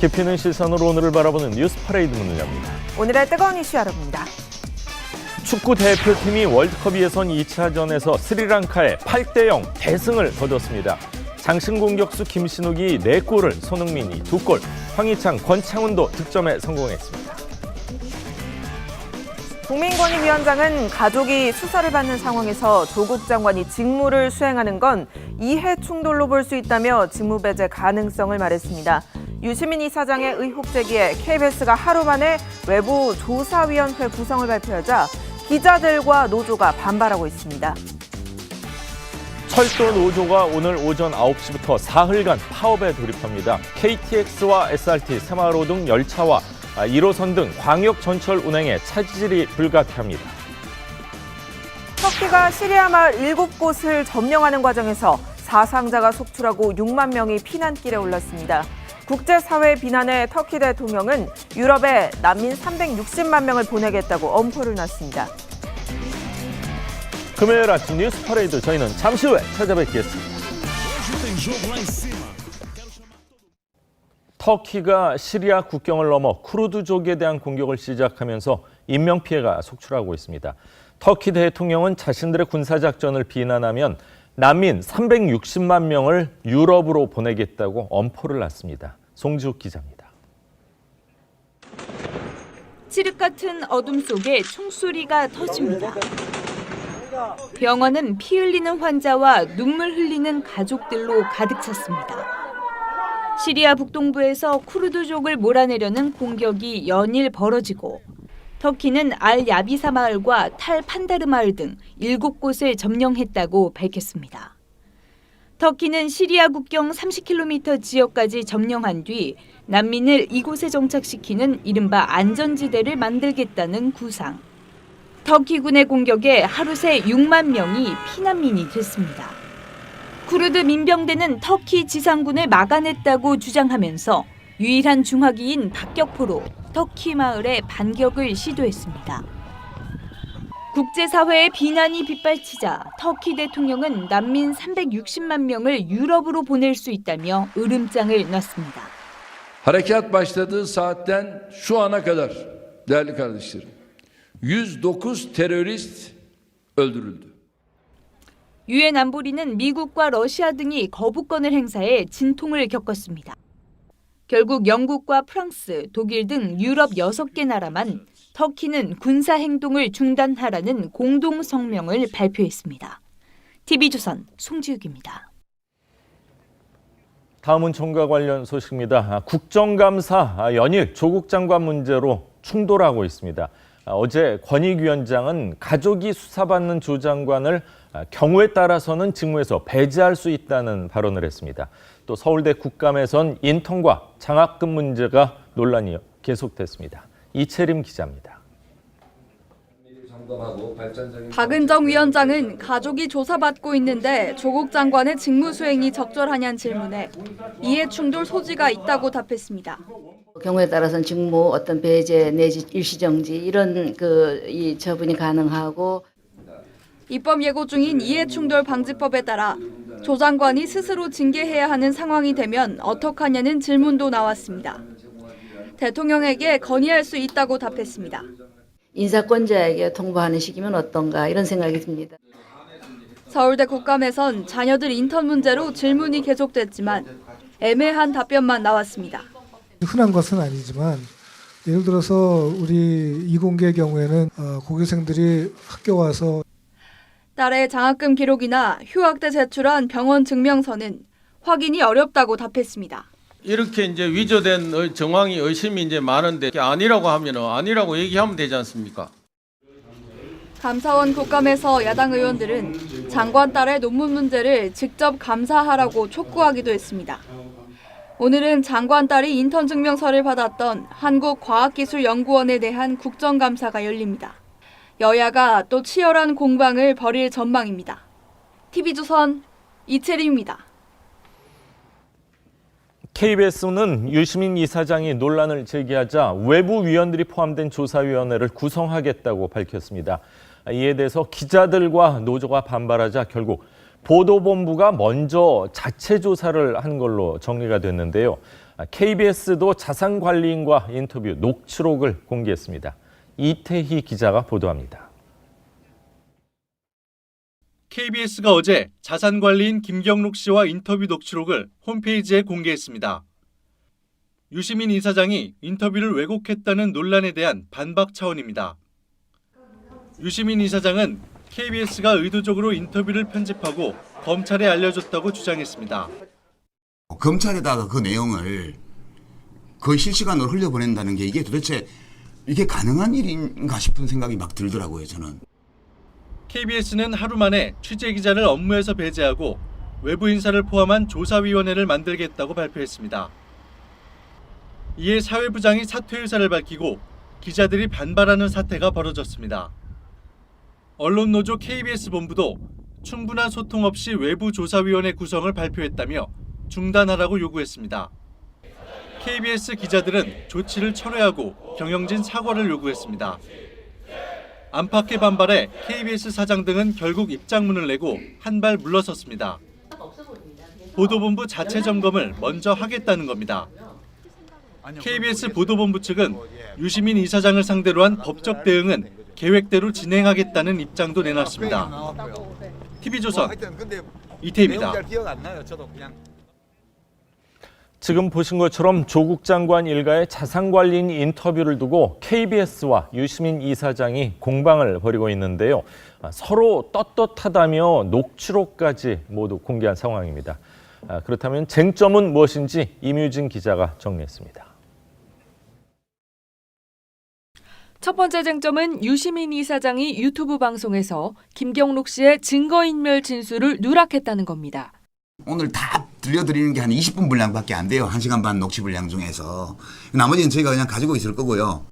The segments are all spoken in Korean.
깊이 있는 시선으로 오늘을 바라보는 뉴스 퍼레이드 문을 엽니다. 오늘의 뜨거운 이슈 알아봅니다. 축구 대표팀이 월드컵 예선 2차전에서 스리랑카에 8대0 대승을 거뒀습니다. 장신 공격수 김신욱이 4골을, 손흥민이 2골, 황희찬, 권창훈도 득점에 성공했습니다. 국민권익위원장은 가족이 수사를 받는 상황에서 조국 장관이 직무를 수행하는 건 이해 충돌로 볼 수 있다며 직무 배제 가능성을 말했습니다. 유시민 이사장의 의혹 제기에 KBS가 하루 만에 외부 조사위원회 구성을 발표하자 기자들과 노조가 반발하고 있습니다. 철도 노조가 오늘 오전 9시부터 사흘간 파업에 돌입합니다. KTX와 SRT, 새마을호 등 열차와 1호선 등 광역 전철 운행에 차질이 불가피합니다. 터키가 시리아 마을 7곳을 점령하는 과정에서 사상자가 속출하고 6만 명이 피난길에 올랐습니다. 국제사회의 비난에 터키 대통령은 유럽에 난민 360만 명을 보내겠다고 엄포를 놨습니다. 금요일 아침 뉴스 퍼레이드, 저희는 잠시 후에 찾아뵙겠습니다. 터키가 시리아 국경을 넘어 쿠르드족에 대한 공격을 시작하면서 인명피해가 속출하고 있습니다. 터키 대통령은 자신들의 군사작전을 비난하면 난민 360만 명을 유럽으로 보내겠다고 엄포를 놨습니다. 송지욱 기자입니다. 칠흑 같은 어둠 속에 총소리가 터집니다. 병원은 피 흘리는 환자와 눈물 흘리는 가족들로 가득 찼습니다. 시리아 북동부에서 쿠르드족을 몰아내려는 공격이 연일 벌어지고 터키는 알 야비사 마을과 탈 판다르 마을 등 7곳을 점령했다고 밝혔습니다. 터키는 시리아 국경 30km 지역까지 점령한 뒤 난민을 이곳에 정착시키는 이른바 안전지대를 만들겠다는 구상. 터키군의 공격에 하루 새 6만 명이 피난민이 됐습니다. 쿠르드 민병대는 터키 지상군을 막아냈다고 주장하면서 유일한 중화기인 박격포로 터키 마을에 반격을 시도했습니다. 국제사회의 비난이 빗발치자 터키 대통령은 난민 360만 명을 유럽으로 보낼 수 있다며 으름장을 놨습니다. Harekat başladığı saatten şu ana kadar değerli kardeşlerim 109 terörist öldürüldü. 유엔 안보리는 미국과 러시아 등이 거부권을 행사해 진통을 겪었습니다. 결국 영국과 프랑스, 독일 등 유럽 6개 나라만 터키는 군사 행동을 중단하라는 공동 성명을 발표했습니다. TV조선 송지욱입니다. 다음은 총과 관련 소식입니다. 국정감사 연일 조국 장관 문제로 충돌하고 있습니다. 어제 권익위원장은 가족이 수사받는 조 장관을 경우에 따라서는 직무에서 배제할 수 있다는 발언을 했습니다. 또 서울대 국감에선 인턴과 장학금 문제가 논란이 계속됐습니다. 이채림 기자입니다. 박은정 위원장은 가족이 조사받고 있는데 조국 장관의 직무 수행이 적절하냐는 질문에 이해 충돌 소지가 있다고 답했습니다. 경우에 따라서는 직무 어떤 배제 내지 일시정지 이런 이 처분이 가능하고 입법 예고 중인 이해충돌 방지법에 따라 조 장관이 스스로 징계해야 하는 상황이 되면 어떡하냐는 질문도 나왔습니다. 대통령에게 건의할 수 있다고 답했습니다. 인사권자에게 통보하는 시기면 어떤가 이런 생각이 듭니다. 서울대 국감에선 자녀들 인턴 문제로 질문이 계속됐지만 애매한 답변만 나왔습니다. 흔한 것은 아니지만 예를 들어서 우리 이공계의 경우에는 고교생들이 학교 와서 딸의 장학금 기록이나 휴학 때 제출한 병원 증명서는 확인이 어렵다고 답했습니다. 이렇게 이제 위조된 정황이 의심이 이제 많은데 아니라고 하면 아니라고 얘기하면 되지 않습니까? 감사원 국감에서 야당 의원들은 장관 딸의 논문 문제를 직접 감사하라고 촉구하기도 했습니다. 오늘은 장관 딸이 인턴 증명서를 받았던 한국과학기술연구원에 대한 국정감사가 열립니다. 여야가 또 치열한 공방을 벌일 전망입니다. TV조선 이채림입니다. KBS는 유시민 이사장이 논란을 제기하자 외부 위원들이 포함된 조사위원회를 구성하겠다고 밝혔습니다. 이에 대해서 기자들과 노조가 반발하자 결국 보도본부가 먼저 자체 조사를 한 걸로 정리가 됐는데요. KBS도 자산관리인과 인터뷰 녹취록을 공개했습니다. 이태희 기자가 보도합니다. KBS가 어제 자산관리인 김경록 씨와 인터뷰 녹취록을 홈페이지에 공개했습니다. 유시민 이사장이 인터뷰를 왜곡했다는 논란에 대한 반박 차원입니다. 유시민 이사장은 KBS가 의도적으로 인터뷰를 편집하고 검찰에 알려줬다고 주장했습니다. 검찰에다가 그 내용을 거의 실시간으로 흘려보낸다는 게 이게 도대체 이게 가능한 일인가 싶은 생각이 막 들더라고요, 저는. KBS는 하루 만에 취재기자를 업무에서 배제하고 외부 인사를 포함한 조사위원회를 만들겠다고 발표했습니다. 이에 사회부장이 사퇴 의사를 밝히고 기자들이 반발하는 사태가 벌어졌습니다. 언론노조 KBS 본부도 충분한 소통 없이 외부 조사위원회 구성을 발표했다며 중단하라고 요구했습니다. KBS 기자들은 조치를 철회하고 경영진 사과를 요구했습니다. 안팎의 반발에 KBS 사장 등은 결국 입장문을 내고 한 발 물러섰습니다. 보도본부 자체 점검을 먼저 하겠다는 겁니다. KBS 보도본부 측은 유시민 이사장을 상대로 한 법적 대응은 계획대로 진행하겠다는 입장도 내놨습니다. TV조선 이태희입니다. 지금 보신 것처럼 조국 장관 일가의 자산관리인 인터뷰를 두고 KBS와 유시민 이사장이 공방을 벌이고 있는데요. 서로 떳떳하다며 녹취록까지 모두 공개한 상황입니다. 그렇다면 쟁점은 무엇인지 임유진 기자가 정리했습니다. 첫 번째 쟁점은 유시민 이사장이 유튜브 방송에서 김경록 씨의 증거인멸 진술을 누락했다는 겁니다. 오늘 다 들려드리는 게 한 20분 분량밖에 안 돼요. 1시간 반 녹취 분량 중에서. 나머지는 저희가 그냥 가지고 있을 거고요.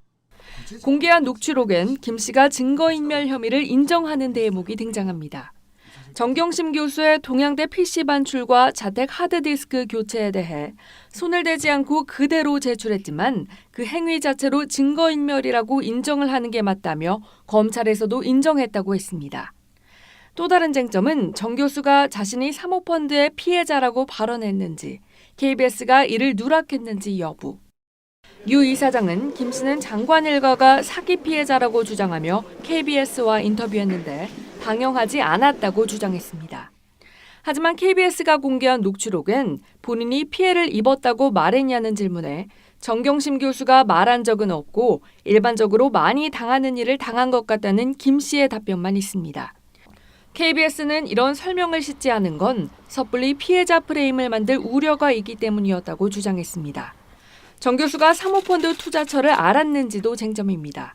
공개한 녹취록엔 김 씨가 증거인멸 혐의를 인정하는 대목이 등장합니다. 정경심 교수의 동양대 PC 반출과 자택 하드디스크 교체에 대해 손을 대지 않고 그대로 제출했지만 그 행위 자체로 증거인멸이라고 인정을 하는 게 맞다며 검찰에서도 인정했다고 했습니다. 또 다른 쟁점은 정 교수가 자신이 사모펀드의 피해자라고 발언했는지, KBS가 이를 누락했는지 여부. 유 이사장은 김 씨는 장관 일가가 사기 피해자라고 주장하며 KBS와 인터뷰했는데 방영하지 않았다고 주장했습니다. 하지만 KBS가 공개한 녹취록엔 본인이 피해를 입었다고 말했냐는 질문에 정경심 교수가 말한 적은 없고 일반적으로 많이 당하는 일을 당한 것 같다는 김 씨의 답변만 있습니다. KBS는 이런 설명을 싣지 않은 건 섣불리 피해자 프레임을 만들 우려가 있기 때문이었다고 주장했습니다. 정 교수가 사모펀드 투자처를 알았는지도 쟁점입니다.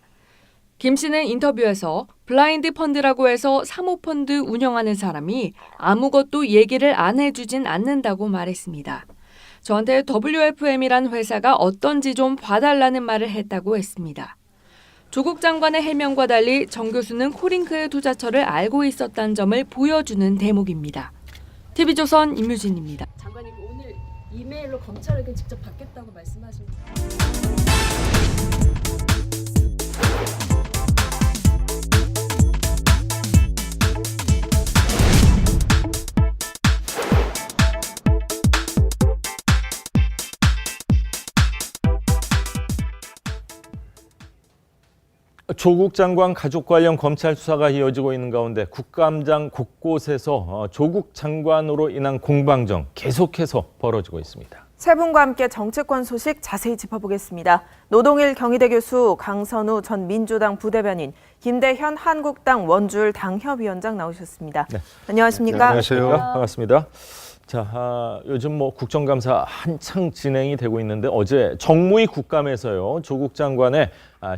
김 씨는 인터뷰에서 블라인드 펀드라고 해서 사모펀드 운영하는 사람이 아무것도 얘기를 안 해주진 않는다고 말했습니다. 저한테 WFM이란 회사가 어떤지 좀 봐달라는 말을 했다고 했습니다. 조국 장관의 해명과 달리 정 교수는 코링크의 투자처를 알고 있었다는 점을 보여주는 대목입니다. TV조선 임유진입니다. 장관님 오늘 이메일로 검찰 의견 직접 받겠다고 말씀하십니다. 조국 장관 가족 관련 검찰 수사가 이어지고 있는 가운데 국감장 곳곳에서 조국 장관으로 인한 공방정 계속해서 벌어지고 있습니다. 세 분과 함께 정치권 소식 자세히 짚어보겠습니다. 노동일 경희대 교수, 강선우 전 민주당 부대변인, 김대현 한국당 원주율 당협위원장 나오셨습니다. 네. 안녕하십니까? 네, 안녕하세요. 반갑습니다. 자, 요즘 국정감사 한창 진행이 되고 있는데 어제 정무위 국감에서요, 조국 장관의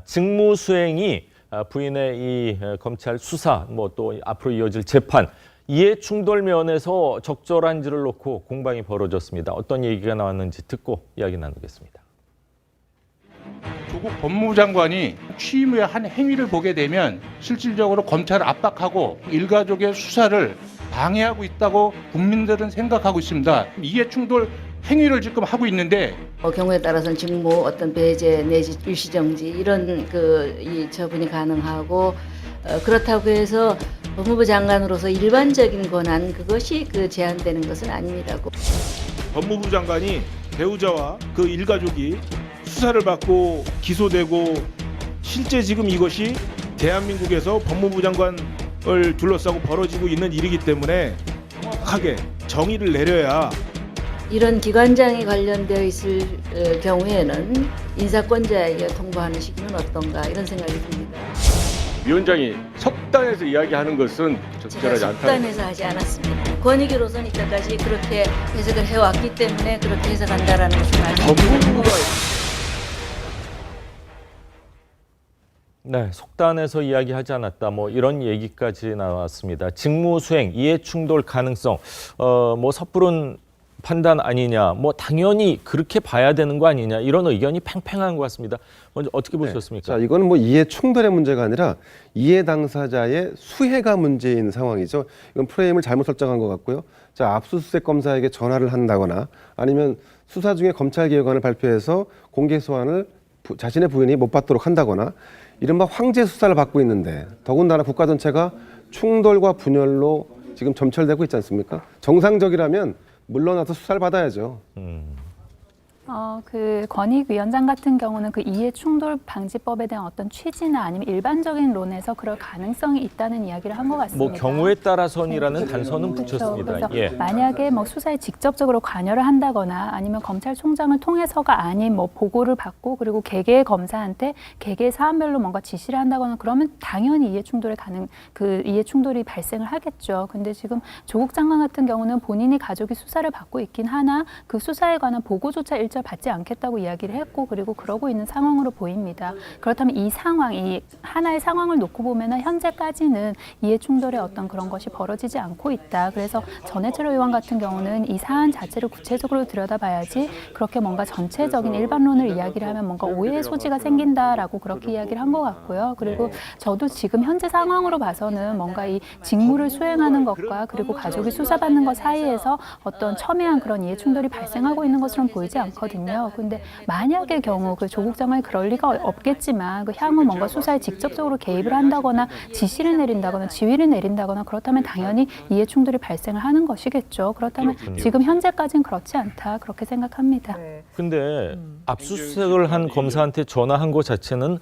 직무 수행이 부인의 이 검찰 수사, 또 앞으로 이어질 재판, 이해 충돌 면에서 적절한지를 놓고 공방이 벌어졌습니다. 어떤 얘기가 나왔는지 듣고 이야기 나누겠습니다. 조국 법무부 장관이 취임 후에 한 행위를 보게 되면 실질적으로 검찰을 압박하고 일가족의 수사를 방해하고 있다고 국민들은 생각하고 있습니다. 이해 충돌 행위를 지금 하고 있는데 경우에 따라서는 직무 어떤 배제 내지 일시정지 이런 이 처분이 가능하고 그렇다고 해서 법무부 장관으로서 일반적인 권한 그것이 제한되는 것은 아닙니다. 법무부 장관이 배우자와 그 일가족이 수사를 받고 기소되고 실제 지금 이것이 대한민국에서 법무부 장관을 둘러싸고 벌어지고 있는 일이기 때문에 정확하게 정의를 내려야 이런 기관장이 관련되어 있을 경우에는 인사권자에게 통보하는 시기는 어떤가 이런 생각이 듭니다. 위원장이 석단에서 이야기하는 것은 제가 적절하지 않다. 속단해서 하지 않았습니다. 권익위로서는 이때까지 그렇게 해석을 해왔기 때문에 그렇게 해석한다라는 것을 말씀드립니다. 네, 속단해서 이야기하지 않았다. 뭐 이런 얘기까지 나왔습니다. 직무수행, 이해충돌 가능성, 뭐 섣부른 판단 아니냐, 뭐 당연히 그렇게 봐야 되는 거 아니냐 이런 의견이 팽팽한 것 같습니다. 먼저 어떻게 보셨습니까? 자, 이거는 뭐 이해 충돌의 문제가 아니라 이해 당사자의 수혜가 문제인 상황이죠. 이건 프레임을 잘못 설정한 것 같고요. 자, 압수수색 검사에게 전화를 한다거나 아니면 수사 중에 검찰개혁안을 발표해서 공개 소환을 자신의 부인이 못 받도록 한다거나 이른바 황제 수사를 받고 있는데 더군다나 국가 전체가 충돌과 분열로 지금 점철되고 있지 않습니까? 정상적이라면 물러나서 수사를 받아야죠. 그 권익위원장 같은 경우는 그 이해충돌 방지법에 대한 어떤 취지나 아니면 일반적인 론에서 그럴 가능성이 있다는 이야기를 한 것 같습니다. 뭐 경우에 따라서이라는 단서는 붙였습니다. 그래서 예. 만약에 뭐 수사에 직접적으로 관여를 한다거나 아니면 검찰총장을 통해서가 아닌 뭐 보고를 받고 그리고 개개 검사한테 개개 사안별로 뭔가 지시를 한다거나 그러면 당연히 이해충돌이 발생을 하겠죠. 근데 지금 조국 장관 같은 경우는 본인이 가족이 수사를 받고 있긴 하나 그 수사에 관한 보고조차 일절 받지 않겠다고 이야기를 했고 그리고 그러고 있는 상황으로 보입니다. 그렇다면 이 상황, 이 하나의 상황을 놓고 보면 현재까지는 이해충돌의 어떤 그런 것이 벌어지지 않고 있다. 그래서 전해철 의원 같은 경우는 이 사안 자체를 구체적으로 들여다봐야지 그렇게 뭔가 전체적인 일반론을 이야기를 하면 뭔가 오해의 소지가 생긴다라고 그렇게 이야기를 한 것 같고요. 그리고 저도 지금 현재 상황으로 봐서는 뭔가 이 직무를 수행하는 것과 그리고 가족이 수사받는 것 사이에서 어떤 첨예한 그런 이해충돌이 발생하고 있는 것처럼 보이지 않거든요. 근데 만약의 경우 그 조국 장관이 그럴 리가 없겠지만 그 향후 뭔가 수사에 직접적으로 개입을 한다거나 지시를 내린다거나 지휘를 내린다거나 그렇다면 당연히 이해충돌이 발생을 하는 것이겠죠. 그렇다면 그렇군요. 지금 현재까지는 그렇지 않다 그렇게 생각합니다. 근데 압수수색을 한 검사한테 전화한 것 자체는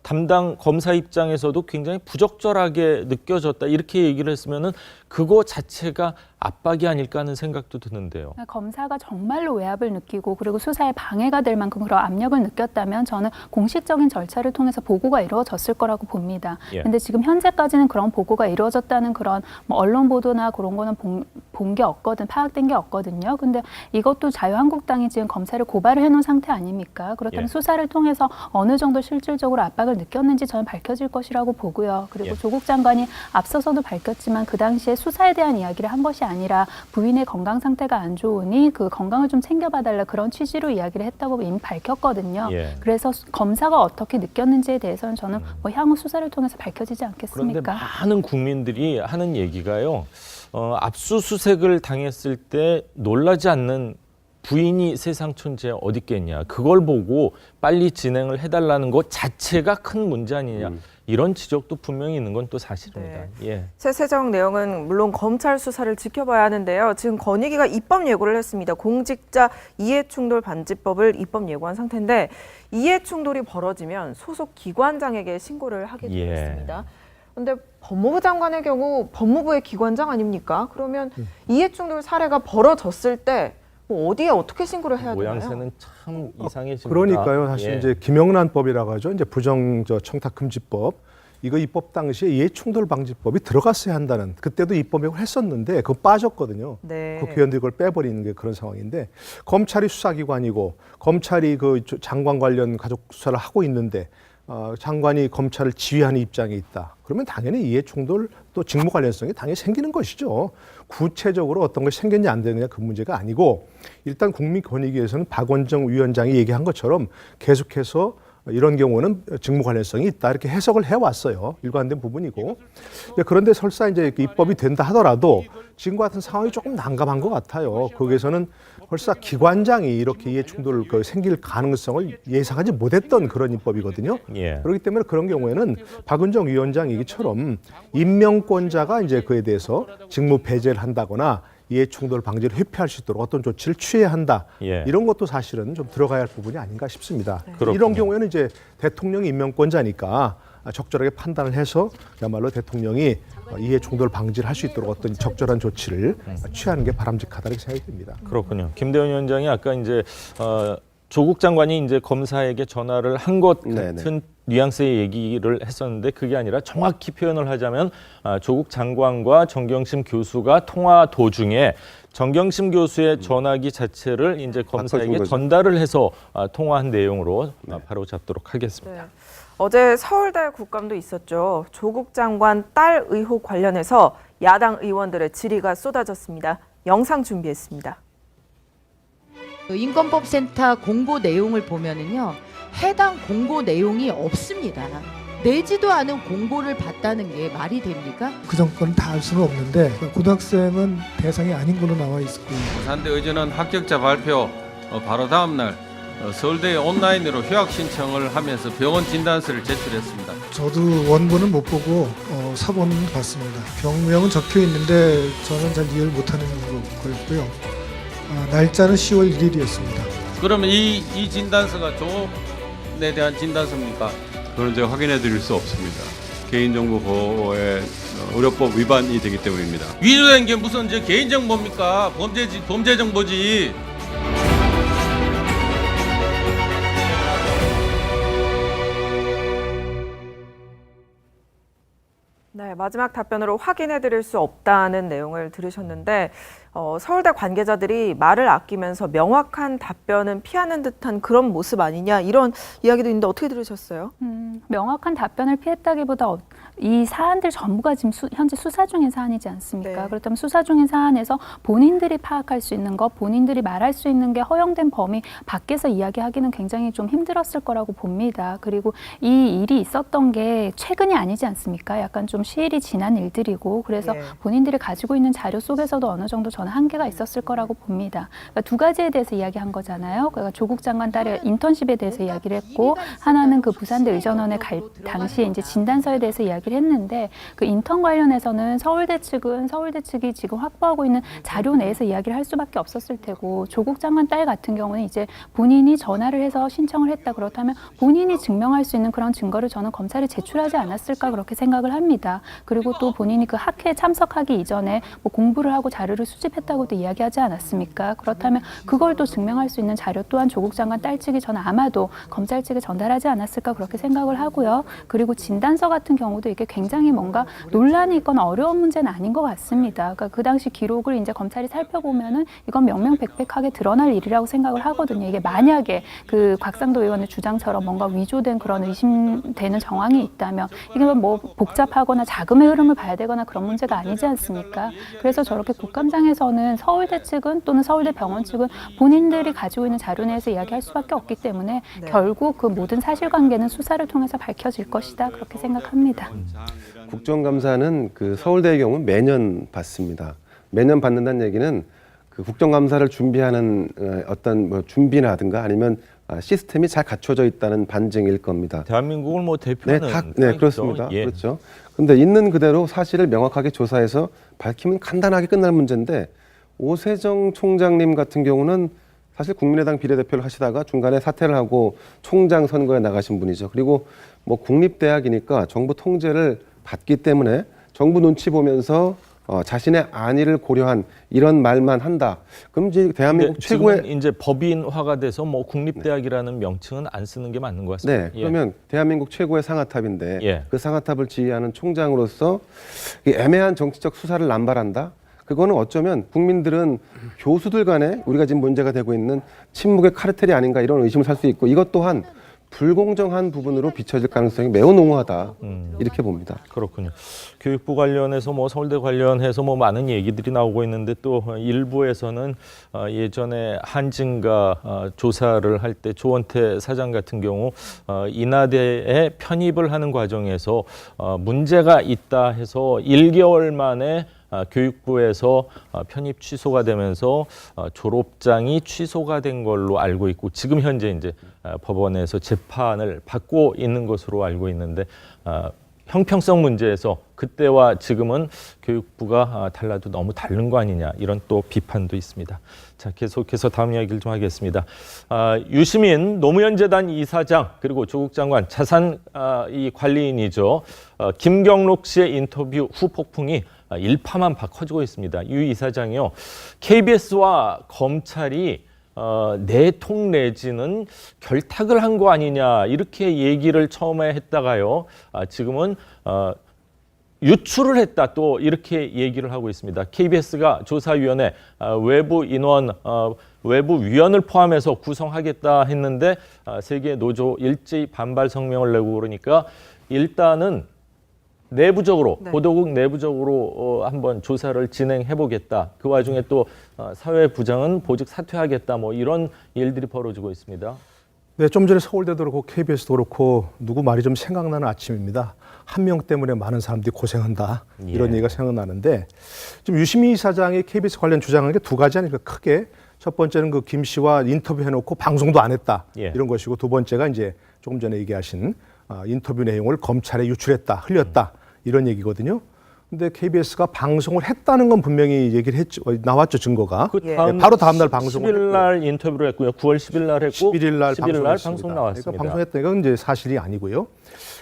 담당 검사 입장에서도 굉장히 부적절하게 느껴졌다 이렇게 얘기를 했으면은 그거 자체가 압박이 아닐까 하는 생각도 드는데요. 검사가 정말로 외압을 느끼고 그리고 수사에 방해가 될 만큼 그런 압력을 느꼈다면 저는 공식적인 절차를 통해서 보고가 이루어졌을 거라고 봅니다. 그런데 지금 현재까지는 그런 보고가 이루어졌다는 그런 뭐 언론 보도나 그런 거는 본 게 없거든, 파악된 게 없거든요. 근데 이것도 자유한국당이 지금 검사를 고발을 해놓은 상태 아닙니까? 그렇다면 수사를 통해서 어느 정도 실질적으로 압박을 느꼈는지 저는 밝혀질 것이라고 보고요. 그리고 조국 장관이 앞서서도 밝혔지만 그 당시에 수사에 대한 이야기를 한 것이 아니라 부인의 건강 상태가 안 좋으니 그 건강을 좀 챙겨봐달라 그런 취지로 이야기를 했다고 이미 밝혔거든요. 그래서 검사가 어떻게 느꼈는지에 대해서는 저는 뭐 향후 수사를 통해서 밝혀지지 않겠습니까? 그런데 많은 국민들이 하는 얘기가요. 압수수색을 당했을 때 놀라지 않는 부인이 세상 천지에 어디 있겠냐. 그걸 보고 빨리 진행을 해달라는 것 자체가 큰 문제 아니냐. 이런 지적도 분명히 있는 건 또 사실입니다. 새 세정 내용은 물론 검찰 수사를 지켜봐야 하는데요. 지금 건의위가 입법 예고를 했습니다. 공직자 이해충돌 방지법을 입법 예고한 상태인데 이해충돌이 벌어지면 소속 기관장에게 신고를 하게 되겠습니다. 그런데 법무부 장관의 경우 법무부의 기관장 아닙니까? 그러면 이해충돌 사례가 벌어졌을 때 뭐 어디에 어떻게 신고를 해야 되나요? 모양새는 참 이상해집니다. 그러니까요. 사실 이제 김영란법이라고 하죠. 이제 부정 청탁 금지법. 이거 입법 당시에 이해충돌 방지법이 들어갔어야 한다는 그때도 입법 예고를 했었는데 그거 빠졌거든요. 국회의원들이 그걸 빼버리는 게 그런 상황인데 검찰이 수사기관이고 검찰이 그 장관 관련 가족 수사를 하고 있는데 장관이 검찰을 지휘하는 입장에 있다. 그러면 당연히 이해충돌 또 직무 관련성이 당연히 생기는 것이죠. 구체적으로 어떤 것이 생겼냐 안 되느냐 그 문제가 아니고 일단 국민권익위에서는 박원정 위원장이 얘기한 것처럼 계속해서 이런 경우는 직무 관련성이 있다 이렇게 해석을 해왔어요. 일관된 부분이고 그런데 설사 이제 입법이 된다 하더라도 지금과 같은 상황이 조금 난감한 것 같아요. 거기에서는 설사 기관장이 이렇게 이해충돌 생길 가능성을 예상하지 못했던 그런 입법이거든요. 그렇기 때문에 그런 경우에는 박은정 위원장 얘기처럼 임명권자가 이제 그에 대해서 직무 배제를 한다거나 이해 충돌 방지를 회피할 수 있도록 어떤 조치를 취해야 한다. 예. 이런 것도 사실은 좀 들어가야 할 부분이 아닌가 싶습니다. 그렇군요. 이런 경우에는 이제 대통령이 임명권자니까 적절하게 판단을 해서 그야말로 대통령이 이해 충돌 방지를 할 수 있도록 어떤 적절한 조치를 취하는 게 바람직하다고 생각이 듭니다. 그렇군요. 김대현 위원장이 아까 이제 조국 장관이 이제 검사에게 전화를 한 것 같은 뉘앙스의 얘기를 했었는데 그게 아니라 정확히 표현을 하자면 조국 장관과 정경심 교수가 통화 도중에 정경심 교수의 전화기 자체를 이제 검사에게 전달을 해서 통화한 내용으로 바로 잡도록 하겠습니다. 네. 어제 서울대 국감도 있었죠. 조국 장관 딸 의혹 관련해서 야당 의원들의 질의가 쏟아졌습니다. 영상 준비했습니다. 인권법센터 공고 내용을 보면은요, 해당 공고 내용이 없습니다. 내지도 않은 공고를 받다는 게 말이 됩니까? 그 정권은 다 알 수는 없는데 고등학생은 대상이 아닌 걸로 나와 있고. 부산대 의전은 합격자 발표 바로 다음 날 서울대에 온라인으로 휴학 신청을 하면서 병원 진단서를 제출했습니다. 저도 원본은 못 보고 사본은 봤습니다. 병명은 적혀 있는데 저는 잘 이해를 못하는 거였고요. 날짜는 10월 1일이었습니다. 그러면 이 진단서가 조에 대한 진단서입니까? 그건 제가 확인해 드릴 수 없습니다. 개인정보 보호의 의료법 위반이 되기 때문입니다. 위조된 게 무슨 개인정보입니까? 범죄 정보지. 네, 마지막 답변으로 확인해 드릴 수 없다는 내용을 들으셨는데 서울대 관계자들이 말을 아끼면서 명확한 답변은 피하는 듯한 그런 모습 아니냐 이런 이야기도 있는데 어떻게 들으셨어요? 명확한 답변을 피했다기보다 이 사안들 전부가 지금 현재 수사 중인 사안이지 않습니까? 네. 그렇다면 수사 중인 사안에서 본인들이 파악할 수 있는 것, 본인들이 말할 수 있는 게 허용된 범위 밖에서 이야기하기는 굉장히 좀 힘들었을 거라고 봅니다. 그리고 이 일이 있었던 게 최근이 아니지 않습니까? 약간 좀 시일이 지난 일들이고 그래서 본인들이 가지고 있는 자료 속에서도 어느 정도 저는 한계가 있었을 거라고 봅니다. 그러니까 두 가지에 대해서 이야기한 거잖아요. 그러니까 조국 장관 딸의 인턴십에 대해서 이야기를 했고 하나는 그 부산대 의전원에 갈 당시에 이제 진단서에 대해서 이야기를 했는데 그 인턴 관련해서는 서울대 측이 지금 확보하고 있는 자료 내에서 이야기를 할 수밖에 없었을 테고 조국 장관 딸 같은 경우는 이제 본인이 전화를 해서 신청을 했다 그렇다면 본인이 증명할 수 있는 그런 증거를 저는 검찰에 제출하지 않았을까 그렇게 생각을 합니다. 그리고 또 본인이 그 학회에 참석하기 이전에 뭐 공부를 하고 자료를 수집했다고도 이야기하지 않았습니까? 그렇다면 그걸 또 증명할 수 있는 자료 또한 조국 장관 딸 측이 저는 아마도 검찰 측에 전달하지 않았을까 그렇게 생각을 하고요. 그리고 진단서 같은 경우도 이게 굉장히 뭔가 논란이 있거나 어려운 문제는 아닌 것 같습니다. 그러니까 그 당시 기록을 이제 검찰이 살펴보면은 이건 명명백백하게 드러날 일이라고 생각을 하거든요. 이게 만약에 그 곽상도 의원의 주장처럼 뭔가 위조된 그런 의심되는 정황이 있다면 이게 뭐 복잡하거나 자금의 흐름을 봐야 되거나 그런 문제가 아니지 않습니까? 그래서 저렇게 국감장에서는 서울대 측은 또는 서울대 병원 측은 본인들이 가지고 있는 자료 내에서 이야기할 수밖에 없기 때문에 결국 그 모든 사실관계는 수사를 통해서 밝혀질 것이다 그렇게 생각합니다. 국정감사는 그 서울대의 경우 매년 받습니다. 매년 받는다는 얘기는 그 국정감사를 준비하는 어떤 뭐 준비라든가 아니면 시스템이 잘 갖춰져 있다는 반증일 겁니다. 대한민국을 뭐 대표하는 네, 그렇습니다. 예. 그렇죠. 근데 있는 그대로 사실을 명확하게 조사해서 밝히면 간단하게 끝날 문제인데 오세정 총장님 같은 경우는 사실 국민의당 비례대표를 하시다가 중간에 사퇴를 하고 총장 선거에 나가신 분이죠. 그리고 뭐 국립대학이니까 정부 통제를 받기 때문에 정부 눈치 보면서 자신의 안위를 고려한 이런 말만 한다. 그럼 이제 대한민국 최고의 이제 법인화가 돼서 뭐 국립대학이라는 명칭은 안 쓰는 게 맞는 것 같습니다. 네, 그러면 대한민국 최고의 상하탑인데 그 상하탑을 지휘하는 총장으로서 애매한 정치적 수사를 남발한다. 그거는 어쩌면 국민들은 교수들 간에 우리가 지금 문제가 되고 있는 친묵의 카르텔이 아닌가 이런 의심을 살 수 있고 이것 또한 불공정한 부분으로 비춰질 가능성이 매우 농후하다 이렇게 봅니다. 그렇군요. 교육부 관련해서 뭐 서울대 관련해서 뭐 많은 얘기들이 나오고 있는데 또 일부에서는 예전에 한진가 조사를 할 때 조원태 사장 같은 경우 인하대에 편입을 하는 과정에서 문제가 있다 해서 1개월 만에 교육부에서 편입 취소가 되면서 졸업장이 취소가 된 걸로 알고 있고 지금 현재 이제 법원에서 재판을 받고 있는 것으로 알고 있는데 형평성 문제에서 그때와 지금은 교육부가 달라도 너무 다른 거 아니냐 이런 또 비판도 있습니다. 자, 계속해서 다음 이야기를 좀 하겠습니다. 유시민 노무현재단 이사장 그리고 조국 장관 자산 이 관리인이죠. 김경록 씨의 인터뷰 후 폭풍이 일파만파 커지고 있습니다. 유 이사장이요. KBS와 검찰이 내통 내지는 결탁을 한 거 아니냐 이렇게 얘기를 처음에 했다가요. 지금은 유출을 했다 또 이렇게 얘기를 하고 있습니다. KBS가 조사위원회 외부 인원 외부 위원을 포함해서 구성하겠다 했는데 세계 노조 일제히 반발 성명을 내고 그러니까 일단은 내부적으로 보도국 내부적으로 한번 조사를 진행해 보겠다. 그 와중에 또 사회부장은 보직 사퇴하겠다. 뭐 이런 일들이 벌어지고 있습니다. 네, 좀 전에 서울대도 그렇고 KBS도 그렇고 누구 말이 좀 생각나는 아침입니다. 한 명 때문에 많은 사람들이 고생한다. 이런 얘기가 생각나는데 지금 유시민 이사장이 KBS 관련 주장한 게 두 가지 아닙니까? 크게 첫 번째는 그 김 씨와 인터뷰해놓고 방송도 안 했다. 이런 것이고 두 번째가 이제 조금 전에 얘기하신 인터뷰 내용을 검찰에 유출했다, 흘렸다. 이런 얘기거든요. 근데 KBS가 방송을 했다는 건 분명히 얘기를 했죠. 나왔죠, 증거가. 바로 다음 날 방송을 10일 날 인터뷰를 했고요. 9월 10일 날 했고 11일 날 방송 나왔습니다. 그러니까 방송했다. 이건 이제 사실이 아니고요.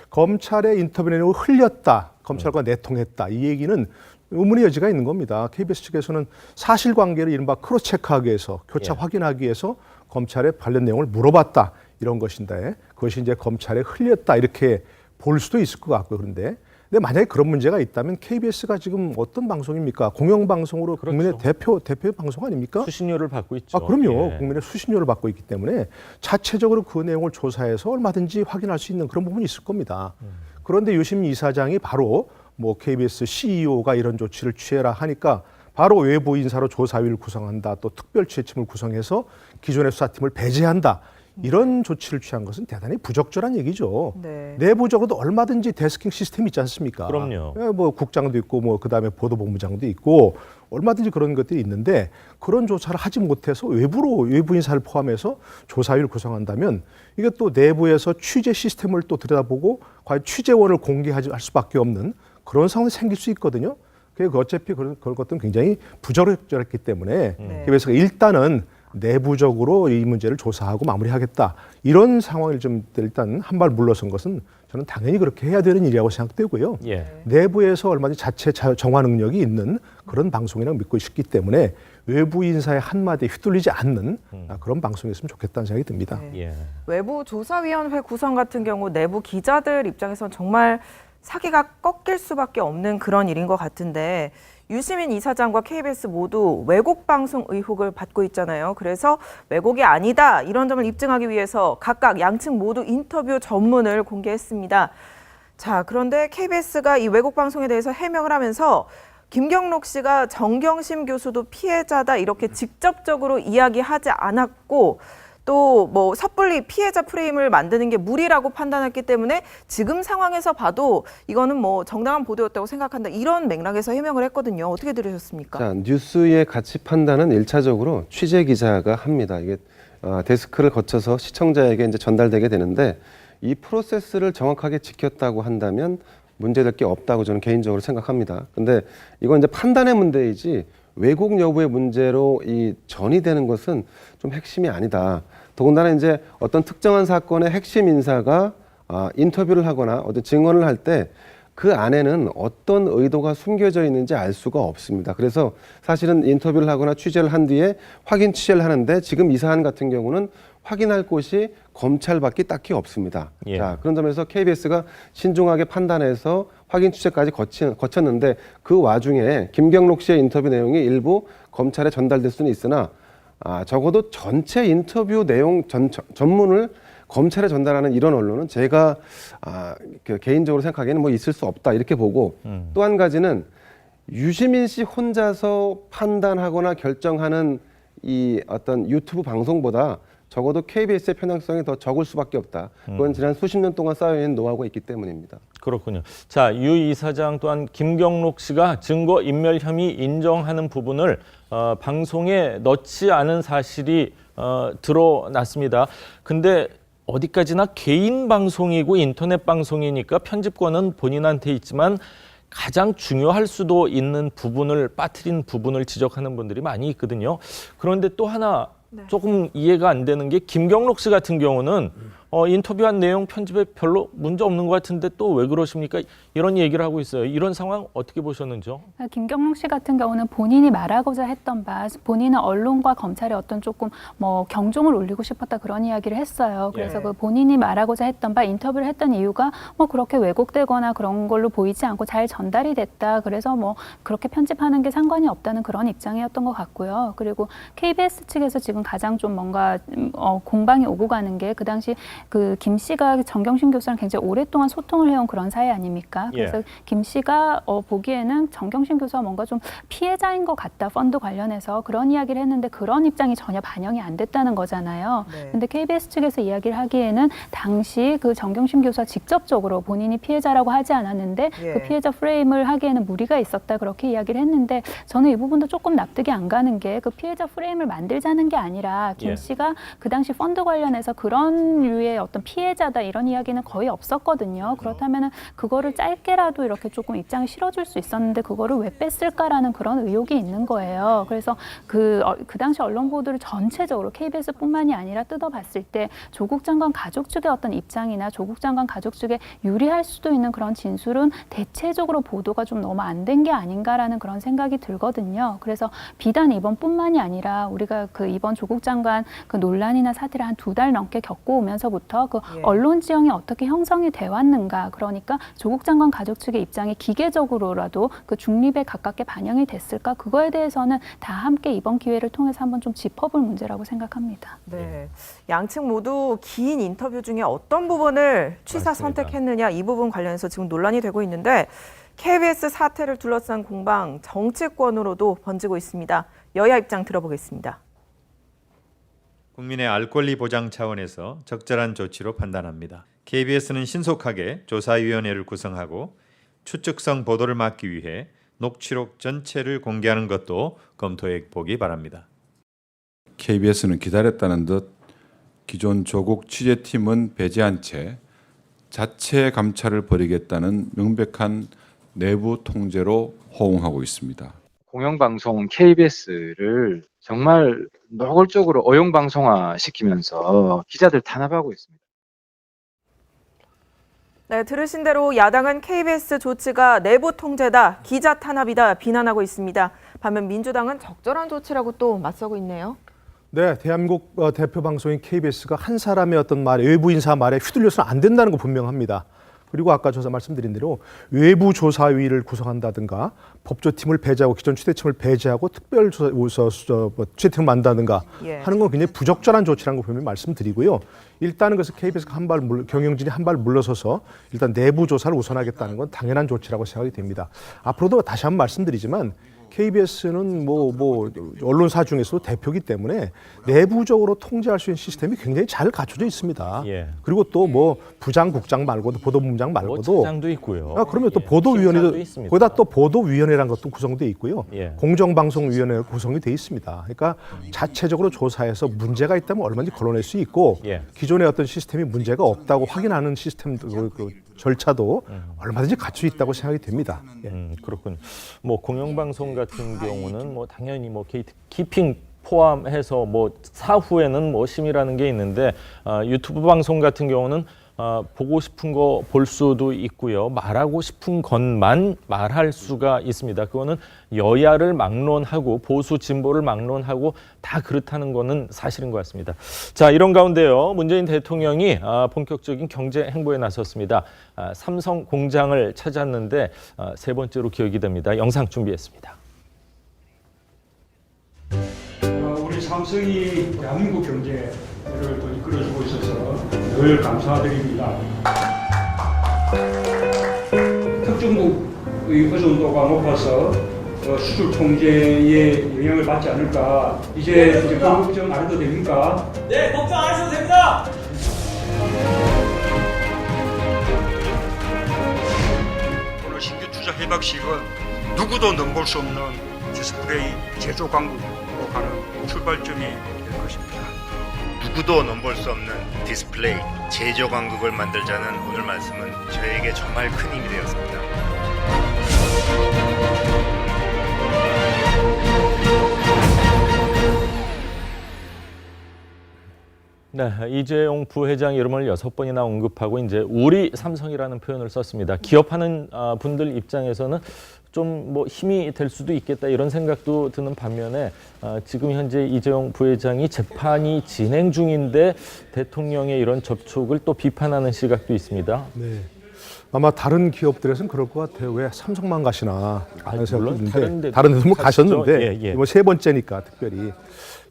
검찰의 인터뷰 내용을 흘렸다. 검찰과 내통했다. 이 얘기는 의문의 여지가 있는 겁니다. KBS 측에서는 사실관계를 이른바 크로스체크하기 위해서 교차 확인하기 위해서 검찰에 관련 내용을 물어봤다. 이런 것인데 그것이 이제 검찰에 흘렸다. 이렇게 볼 수도 있을 것 같고요. 그런데 만약에 그런 문제가 있다면 KBS가 지금 어떤 방송입니까? 공영방송으로 국민의 대표 방송 아닙니까? 수신료를 받고 있죠. 그럼요. 국민의 수신료를 받고 있기 때문에 자체적으로 그 내용을 조사해서 얼마든지 확인할 수 있는 그런 부분이 있을 겁니다. 그런데 유시민 이사장이 바로 뭐 KBS CEO가 이런 조치를 취해라 하니까 바로 외부 인사로 조사위를 구성한다. 또 특별취재팀을 구성해서 기존의 수사팀을 배제한다. 이런 조치를 취한 것은 대단히 부적절한 얘기죠. 내부적으로도 얼마든지 데스킹 시스템이 있지 않습니까? 그럼요. 뭐 국장도 있고 뭐 그다음에 보도본부장도 있고 얼마든지 그런 것들이 있는데 그런 조사를 하지 못해서 외부 인사를 포함해서 조사위를 구성한다면 이게 또 내부에서 취재 시스템을 또 들여다보고 과연 취재원을 공개할 수밖에 없는 그런 상황이 생길 수 있거든요. 그래서 어차피 그런 것들은 굉장히 부적절했기 때문에 KBS가 일단은 내부적으로 이 문제를 조사하고 마무리하겠다. 이런 상황을 좀 일단 한 발 물러선 것은 저는 당연히 그렇게 해야 되는 일이라고 생각되고요. 내부에서 얼마든지 자체 정화 능력이 있는 그런 방송이라고 믿고 있기 때문에 외부 인사의 한마디에 휘둘리지 않는 그런 방송이었으면 좋겠다는 생각이 듭니다. 외부 조사위원회 구성 같은 경우 내부 기자들 입장에서는 정말 사기가 꺾일 수밖에 없는 그런 일인 것 같은데 유시민 이사장과 KBS 모두 왜곡 방송 의혹을 받고 있잖아요. 그래서 왜곡이 아니다 이런 점을 입증하기 위해서 각각 양측 모두 인터뷰 전문을 공개했습니다. 자, 그런데 KBS가 이 왜곡 방송에 대해서 해명을 하면서 김경록 씨가 정경심 교수도 피해자다 이렇게 직접적으로 이야기하지 않았고 또 뭐 섣불리 피해자 프레임을 만드는 게 무리라고 판단했기 때문에 지금 상황에서 봐도 이거는 뭐 정당한 보도였다고 생각한다. 이런 맥락에서 해명을 했거든요. 어떻게 들으셨습니까? 자, 뉴스의 가치 판단은 1차적으로 취재 기자가 합니다. 이게 데스크를 거쳐서 시청자에게 이제 전달되게 되는데 이 프로세스를 정확하게 지켰다고 한다면 문제될 게 없다고 저는 개인적으로 생각합니다. 근데 이건 이제 판단의 문제이지 왜곡 여부의 문제로 이 전이되는 것은 좀 핵심이 아니다. 더군다나 이제 어떤 특정한 사건의 핵심 인사가 인터뷰를 하거나 어떤 증언을 할 때 그 안에는 어떤 의도가 숨겨져 있는지 알 수가 없습니다. 그래서 사실은 인터뷰를 하거나 취재를 한 뒤에 확인 취재를 하는데 지금 이 사안 같은 경우는 확인할 곳이 검찰밖에 딱히 없습니다. 자, 그런 점에서 KBS가 신중하게 판단해서 확인 취재까지 거쳤는데 그 와중에 김경록 씨의 인터뷰 내용이 일부 검찰에 전달될 수는 있으나 적어도 전체 인터뷰 내용 전문을 검찰에 전달하는 이런 언론은 제가 개인적으로 생각하기에는 뭐 있을 수 없다 이렇게 보고 또 한 가지는 유시민 씨 혼자서 판단하거나 결정하는 이 어떤 유튜브 방송보다 적어도 KBS의 편향성이 더 적을 수밖에 없다. 그건 지난 수십 년 동안 쌓여있는 노하우가 있기 때문입니다. 그렇군요. 자, 유 이사장 또한 김경록 씨가 증거 인멸 혐의 인정하는 부분을 방송에 넣지 않은 사실이 드러났습니다. 근데 어디까지나 개인 방송이고 인터넷 방송이니까 편집권은 본인한테 있지만 가장 중요할 수도 있는 부분을 빠뜨린 부분을 지적하는 분들이 많이 있거든요. 그런데 또 하나 조금 이해가 안 되는 게 김경록 씨 같은 경우는 인터뷰한 내용 편집에 별로 문제 없는 것 같은데 또 왜 그러십니까? 이런 얘기를 하고 있어요. 이런 상황 어떻게 보셨는지요? 김경록 씨 같은 경우는 본인이 말하고자 했던 바, 본인은 언론과 검찰에 어떤 조금 경종을 울리고 싶었다 그런 이야기를 했어요. 그래서 그 본인이 말하고자 했던 바, 인터뷰를 했던 이유가 그렇게 왜곡되거나 그런 걸로 보이지 않고 잘 전달이 됐다. 그래서 그렇게 편집하는 게 상관이 없다는 그런 입장이었던 것 같고요. 그리고 KBS 측에서 지금 가장 좀 뭔가 공방이 오고 가는 게 그 당시 그 김 씨가 정경심 교수랑 굉장히 오랫동안 소통을 해온 그런 사이 아닙니까? 그래서 김 씨가 보기에는 정경심 교수가 뭔가 좀 피해자인 것 같다, 펀드 관련해서 그런 이야기를 했는데 그런 입장이 전혀 반영이 안 됐다는 거잖아요. 근데 KBS 측에서 이야기를 하기에는 당시 그 정경심 교수가 직접적으로 본인이 피해자라고 하지 않았는데 그 피해자 프레임을 하기에는 무리가 있었다 그렇게 이야기를 했는데 저는 이 부분도 조금 납득이 안 가는 게 그 피해자 프레임을 만들자는 게 아니라 김 씨가 그 당시 펀드 관련해서 그런 류의 어떤 피해자다 이런 이야기는 거의 없었거든요. 그렇다면 그거를 짧게라도 이렇게 조금 입장을 실어줄 수 있었는데 그거를 왜 뺐을까라는 그런 의혹이 있는 거예요. 그래서 그 당시 언론 보도를 전체적으로 KBS뿐만이 아니라 뜯어봤을 때 조국 장관 가족 측의 어떤 입장이나 조국 장관 가족 측에 유리할 수도 있는 그런 진술은 대체적으로 보도가 좀 너무 안 된 게 아닌가라는 그런 생각이 들거든요. 그래서 비단 이번뿐만이 아니라 우리가 그 이번 조국 장관 그 논란이나 사태를 한 2달 넘게 겪고 오면서부터 그 언론 지형이 어떻게 형성이 돼 왔는가, 그러니까 조국 장관 가족 측의 입장이 기계적으로라도 그 중립에 가깝게 반영이 됐을까, 그거에 대해서는 다 함께 이번 기회를 통해서 한번 좀 짚어볼 문제라고 생각합니다. 네, 양측 모두 긴 인터뷰 중에 어떤 부분을 취사 선택했느냐 이 부분 관련해서 지금 논란이 되고 있는데 KBS 사태를 둘러싼 공방 정치권으로도 번지고 있습니다. 여야 입장 들어보겠습니다. 국민의 알 권리 보장 차원에서 적절한 조치로 판단합니다. KBS는 신속하게 조사위원회를 구성하고 추측성 보도를 막기 위해 녹취록 전체를 공개하는 것도 검토해 보기 바랍니다. KBS는 기다렸다는 듯 기존 조국 취재팀은 배제한 채 자체 감찰을 벌이겠다는 명백한 내부 통제로 호응하고 있습니다. 공영방송 KBS를 정말 노골적으로 어용방송화 시키면서 기자들 탄압하고 있습니다. 네, 들으신 대로 야당은 KBS 조치가 내부 통제다, 기자 탄압이다 비난하고 있습니다. 반면 민주당은 적절한 조치라고 또 맞서고 있네요. 네, 대한민국 대표 방송인 KBS가 한 사람의 어떤 말, 외부 인사 말에 휘둘려서는 안 된다는 거 분명합니다. 그리고 아까 조사 말씀드린 대로 외부 조사위를 구성한다든가 법조팀을 배제하고 기존 취재팀을 배제하고 특별 취재팀을 만든다든가 하는 건 굉장히 부적절한 조치라는 거 분명히 말씀드리고요. 일단은 그래서 KBS가 경영진이 한 발 물러서서 일단 내부 조사를 우선하겠다는 건 당연한 조치라고 생각이 됩니다. 앞으로도 다시 한번 말씀드리지만 KBS는 언론사 중에서도 대표이기 때문에 내부적으로 통제할 수 있는 시스템이 굉장히 잘 갖춰져 있습니다. 그리고 또 부장, 국장 말고도 보도본부장 말고도 차장도 있고요. 그러면 또 보도위원회도 거기다 또 보도위원회라는 것도 구성돼 있고요. 공정방송위원회가 구성이 돼 있습니다. 그러니까 자체적으로 조사해서 문제가 있다면 얼마든지 걸러낼 수 있고 기존의 어떤 시스템이 문제가 없다고 확인하는 시스템 절차도 얼마든지 갖추고 있다고 생각이 됩니다. 그렇군요. 공영방송 같은 경우는 당연히 게이트키핑 포함해서 사후에는 심의라는 게 있는데 유튜브 방송 같은 경우는 보고 싶은 거 볼 수도 있고요. 말하고 싶은 것만 말할 수가 있습니다. 그거는 여야를 막론하고 보수 진보를 막론하고 다 그렇다는 거는 사실인 것 같습니다. 자, 이런 가운데요. 문재인 대통령이 본격적인 경제 행보에 나섰습니다. 삼성 공장을 찾았는데 세 번째로 기억이 됩니다. 영상 준비했습니다. 우리 삼성이 대한민국 경제를 또 이끌어주고 있어서 늘 감사드립니다. 특정국의 의존도가 높아서 수출 통제에 영향을 받지 않을까. 이제 그 걱정 안 해도 됩니까? 네, 걱정 안 하셔도 됩니다. 오늘 신규 투자 협약식은 누구도 넘볼 수 없는 디스플레이 제조 강국으로 가는 출발점이 될 것입니다. 누구도 넘볼 수 없는 디스플레이, 제조 강국을 만들자는 오늘 말씀은 저에게 정말 큰 힘이 되었습니다. 네, 이재용 부회장 이름을 6번이나 언급하고 이제 우리 삼성이라는 표현을 썼습니다. 기업하는 분들 입장에서는 좀 뭐 힘이 될 수도 있겠다 이런 생각도 드는 반면에 지금 현재 이재용 부회장이 재판이 진행 중인데 대통령의 이런 접촉을 또 비판하는 시각도 있습니다. 네. 아마 다른 기업들에서는 그럴 것 같아요. 왜 삼성만 가시나 하는 생각도 드는데 다른 데도 뭐 가셨는데 뭐 세 번째니까 특별히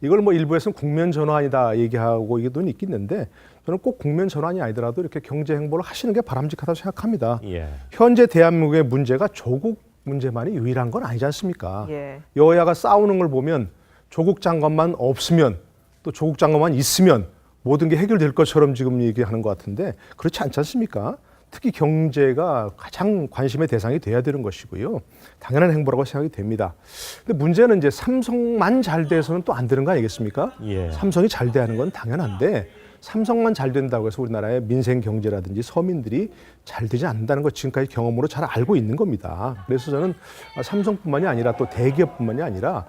이걸 뭐 일부에서는 국면 전환이다 얘기하고 이게도 있겠는데 저는 꼭 국면 전환이 아니더라도 이렇게 경제 행보를 하시는 게 바람직하다고 생각합니다. 현재 대한민국의 문제가 조국 문제만이 유일한 건 아니지 않습니까? 여야가 싸우는 걸 보면 조국 장관만 없으면 또 조국 장관만 있으면 모든 게 해결될 것처럼 지금 얘기하는 것 같은데 그렇지 않지 않습니까? 특히 경제가 가장 관심의 대상이 돼야 되는 것이고요. 당연한 행보라고 생각이 됩니다. 근데 문제는 이제 삼성만 잘 돼서는 또 안 되는 거 아니겠습니까? 삼성이 잘 돼야 하는 건 당연한데 삼성만 잘 된다고 해서 우리나라의 민생 경제라든지 서민들이 잘 되지 않는다는 것 지금까지 경험으로 잘 알고 있는 겁니다. 그래서 저는 삼성뿐만이 아니라 또 대기업뿐만이 아니라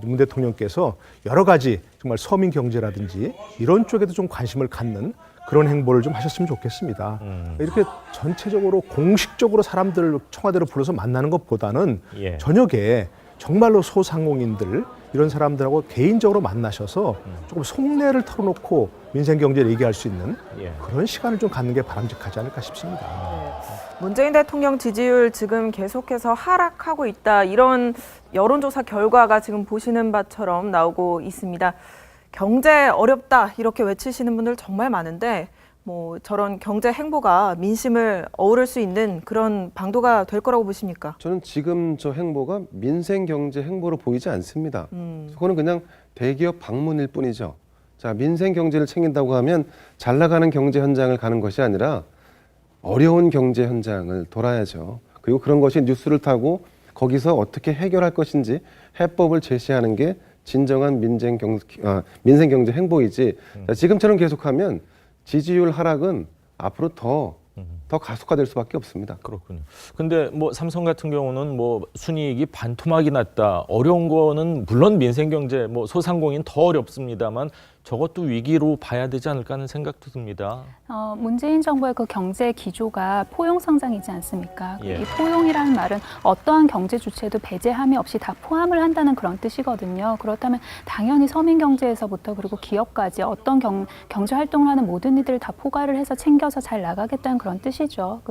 문 대통령께서 여러 가지 정말 서민 경제라든지 이런 쪽에도 좀 관심을 갖는 그런 행보를 좀 하셨으면 좋겠습니다. 이렇게 전체적으로 공식적으로 사람들을 청와대로 불러서 만나는 것보다는 저녁에 정말로 소상공인들 이런 사람들하고 개인적으로 만나셔서 조금 속내를 털어놓고 민생 경제를 얘기할 수 있는 그런 시간을 좀 갖는 게 바람직하지 않을까 싶습니다. 문재인 대통령 지지율 지금 계속해서 하락하고 있다. 이런 여론조사 결과가 지금 보시는 바처럼 나오고 있습니다. 경제 어렵다 이렇게 외치시는 분들 정말 많은데 뭐 저런 경제 행보가 민심을 어우를 수 있는 그런 방도가 될 거라고 보십니까? 저는 지금 저 행보가 민생 경제 행보로 보이지 않습니다. 그거는 그냥 대기업 방문일 뿐이죠. 자, 민생 경제를 챙긴다고 하면 잘 나가는 경제 현장을 가는 것이 아니라 어려운 경제 현장을 돌아야죠. 그리고 그런 것이 뉴스를 타고 거기서 어떻게 해결할 것인지 해법을 제시하는 게 진정한 민생 경제 행보이지. 자, 지금처럼 계속하면 지지율 하락은 앞으로 더 가속화될 수밖에 없습니다. 그렇군요. 근데 뭐 삼성 같은 경우는 뭐 순이익이 반토막이 났다. 어려운 거는 물론 민생 경제 뭐 소상공인 더 어렵습니다만 저것도 위기로 봐야 되지 않을까 하는 생각도 듭니다. 문재인 정부의 그 경제 기조가 포용 성장이지 않습니까? 이 포용이라는 말은 어떠한 경제 주체도 배제함이 없이 다 포함을 한다는 그런 뜻이거든요. 그렇다면 당연히 서민 경제에서부터 그리고 기업까지 어떤 경제 활동을 하는 모든 이들을 다 포괄을 해서 챙겨서 잘 나가겠다는 그런 뜻이죠.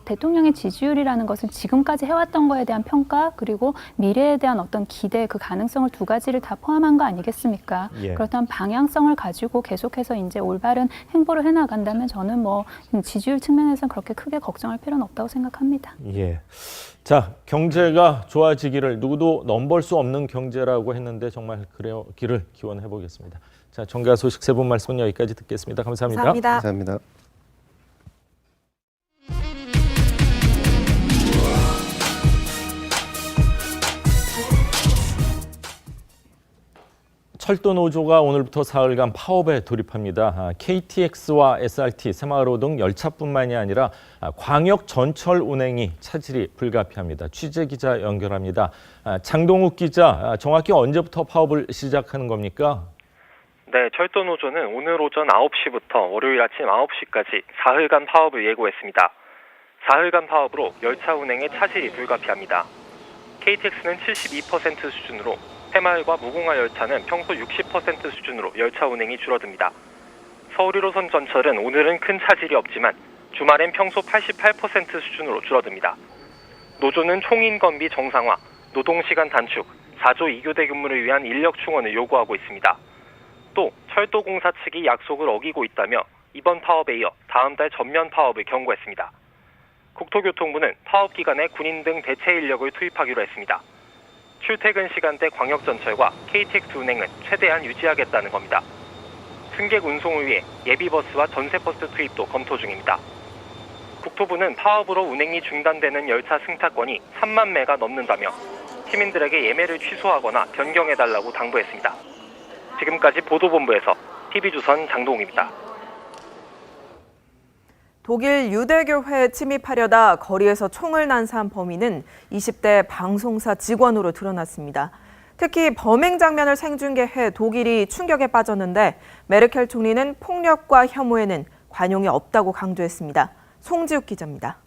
대통령의 지지율이라는 것은 지금까지 해왔던 거에 대한 평가 그리고 미래에 대한 어떤 기대 그 가능성을 두 가지를 다 포함한 거 아니겠습니까? 그렇다면 방향성을 가지고 계속해서 이제 올바른 행보를 해나간다면 저는 뭐 지지율 측면에서는 그렇게 크게 걱정할 필요는 없다고 생각합니다. 자, 경제가 좋아지기를 누구도 넘볼 수 없는 경제라고 했는데 정말 그래기를 기원해 보겠습니다. 자, 정가 소식 세 분 말씀은 여기까지 듣겠습니다. 감사합니다. 감사합니다. 철도 노조가 오늘부터 사흘간 파업에 돌입합니다. KTX와 SRT, 새마을호 등 열차뿐만이 아니라 광역 전철 운행이 차질이 불가피합니다. 취재 기자 연결합니다. 장동욱 기자, 정확히 언제부터 파업을 시작하는 겁니까? 네, 철도 노조는 오늘 오전 9시부터 월요일 아침 9시까지 사흘간 파업을 예고했습니다. 사흘간 파업으로 열차 운행에 차질이 불가피합니다. KTX는 72% 수준으로 새마을과 무궁화 열차는 평소 60% 수준으로 열차 운행이 줄어듭니다. 서울 1호선 전철은 오늘은 큰 차질이 없지만 주말엔 평소 88% 수준으로 줄어듭니다. 노조는 총인건비 정상화, 노동시간 단축, 4조 2교대 근무를 위한 인력 충원을 요구하고 있습니다. 또 철도공사 측이 약속을 어기고 있다며 이번 파업에 이어 다음 달 전면 파업을 경고했습니다. 국토교통부는 파업 기간에 군인 등 대체 인력을 투입하기로 했습니다. 출퇴근 시간대 광역전철과 KTX 운행은 최대한 유지하겠다는 겁니다. 승객 운송을 위해 예비버스와 전세버스 투입도 검토 중입니다. 국토부는 파업으로 운행이 중단되는 열차 승차권이 3만 매가 넘는다며 시민들에게 예매를 취소하거나 변경해달라고 당부했습니다. 지금까지 보도본부에서 TV조선 장동욱입니다. 독일 유대교회에 침입하려다 거리에서 총을 난사한 범인은 20대 방송사 직원으로 드러났습니다. 특히 범행 장면을 생중계해 독일이 충격에 빠졌는데 메르켈 총리는 폭력과 혐오에는 관용이 없다고 강조했습니다. 송지욱 기자입니다.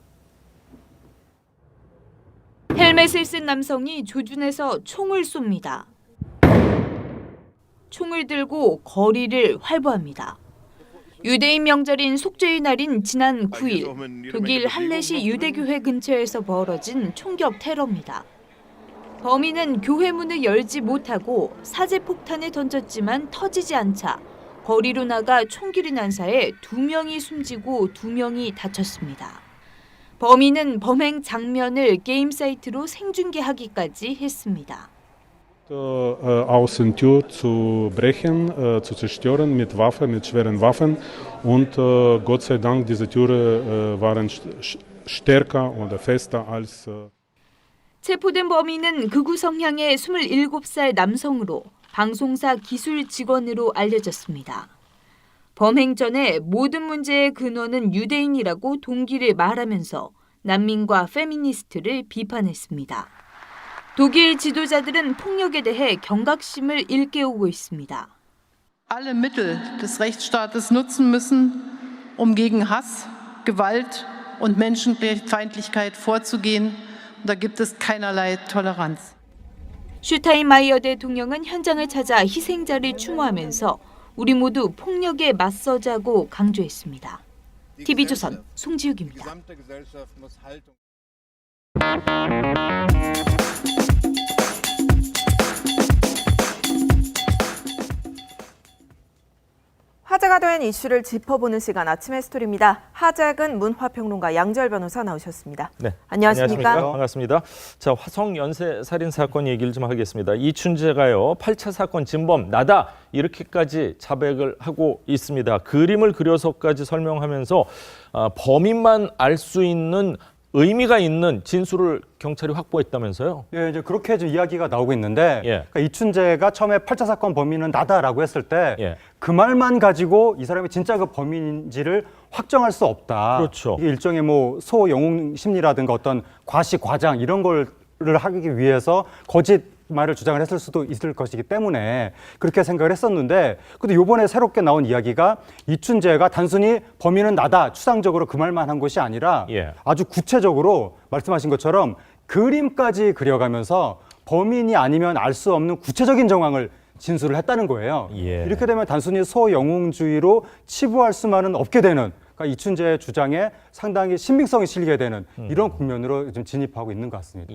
헬멧을 쓴 남성이 조준해서 총을 쏩니다. 총을 들고 거리를 활보합니다. 유대인 명절인 속죄의 날인 지난 9일 독일 할레시 유대교회 근처에서 벌어진 총격 테러입니다. 범인은 교회 문을 열지 못하고 사제폭탄을 던졌지만 터지지 않자 거리로 나가 총기를 난사해 2명이 숨지고 2명이 다쳤습니다. 범인은 범행 장면을 게임 사이트로 생중계하기까지 했습니다. Außentür zu brechen, zu zerstören mit Waffen, mit schweren Waffen und Gott sei Dank diese Türen waren stärker oder fester als 체포된 범인은 극우 성향의 27살 남성으로 방송사 기술 직원으로 알려졌습니다. 범행 전에 모든 문제의 근원은 유대인이라고 동기를 말하면서 난민과 페미니스트를 비판했습니다. 독일 지도자들은 폭력에 대해 경각심을 일깨우고 있습니다. Alle Mittel des Rechtsstaates nutzen müssen, gegen Hass, Gewalt und Menschenfeindlichkeit vorzugehen. Da gibt es keinerlei Toleranz. 슈타인마이어 대통령은 현장을 찾아 희생자를 추모하면서 우리 모두 폭력에 맞서자고 강조했습니다. TV조선 송지욱입니다. 화제가 된 이슈를 짚어보는 시간 아침의 스토리입니다. 하재근 문화평론가 양지열 변호사 나오셨습니다. 네, 안녕하십니까? 반갑습니다. 자, 화성 연쇄 살인 사건 얘기를 좀 하겠습니다. 이춘재가요, 8차 사건 진범 나다 이렇게까지 자백을 하고 있습니다. 그림을 그려서까지 설명하면서 범인만 알 수 있는 의미가 있는 진술을 경찰이 확보했다면서요? 예, 이제 그렇게 좀 이야기가 나오고 있는데 그러니까 이춘재가 처음에 8차 사건 범인은 나다라고 했을 때 그 말만 가지고 이 사람이 진짜 그 범인인지를 확정할 수 없다. 그렇죠. 이게 일종의 뭐 소영웅 심리라든가 어떤 과시 과장 이런 거를 하기 위해서 거짓 말을 주장을 했을 수도 있을 것이기 때문에 그렇게 생각을 했었는데 근데 이번에 새롭게 나온 이야기가 이춘재가 단순히 범인은 나다 추상적으로 그 말만 한 것이 아니라 아주 구체적으로 말씀하신 것처럼 그림까지 그려가면서 범인이 아니면 알 수 없는 구체적인 정황을 진술을 했다는 거예요. 이렇게 되면 단순히 소영웅주의로 치부할 수만은 없게 되는 그러니까 이춘재의 주장에 상당히 신빙성이 실리게 되는 이런 국면으로 좀 진입하고 있는 것 같습니다.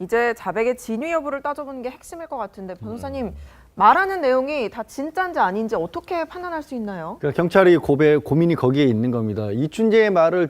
이제 자백의 진위 여부를 따져보는 게 핵심일 것 같은데 변호사님 말하는 내용이 다 진짜인지 아닌지 어떻게 판단할 수 있나요? 그러니까 경찰이 고민이 거기에 있는 겁니다. 이춘재의 말을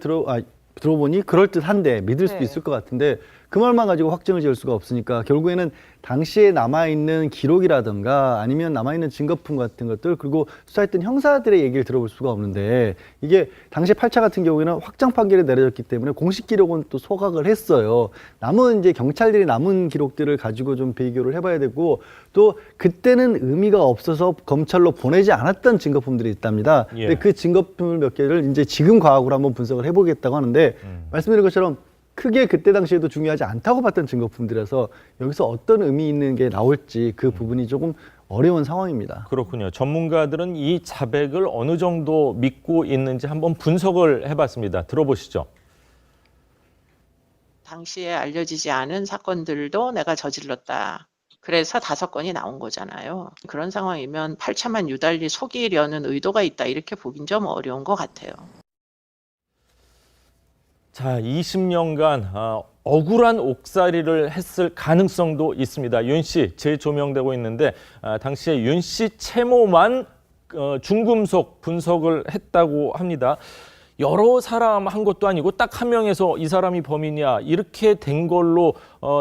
들어보니 그럴듯한데 믿을 수도 있을 것 같은데 그 말만 가지고 확정을 지을 수가 없으니까 결국에는 당시에 남아있는 기록이라든가 아니면 남아있는 증거품 같은 것들 그리고 수사했던 형사들의 얘기를 들어볼 수가 없는데 이게 당시 8차 같은 경우에는 확정 판결이 내려졌기 때문에 공식 기록은 또 소각을 했어요. 남은 이제 경찰들이 남은 기록들을 가지고 좀 비교를 해봐야 되고 또 그때는 의미가 없어서 검찰로 보내지 않았던 증거품들이 있답니다. 근데 그 증거품 몇 개를 이제 지금 과학으로 한번 분석을 해보겠다고 하는데 말씀드린 것처럼 크게 그때 당시에도 중요하지 않다고 봤던 증거품들이라서 여기서 어떤 의미 있는 게 나올지 그 부분이 조금 어려운 상황입니다. 그렇군요. 전문가들은 이 자백을 어느 정도 믿고 있는지 한번 분석을 해봤습니다. 들어보시죠. 당시에 알려지지 않은 사건들도 내가 저질렀다. 그래서 5건이 나온 거잖아요. 그런 상황이면 8차만 유달리 속이려는 의도가 있다. 이렇게 보긴 좀 어려운 것 같아요. 자, 20년간 억울한 옥살이를 했을 가능성도 있습니다. 윤 씨 재조명되고 있는데 당시에 윤 씨 채모만 중금속 분석을 했다고 합니다. 여러 사람 한 것도 아니고 딱 한 명에서 이 사람이 범인이야 이렇게 된 걸로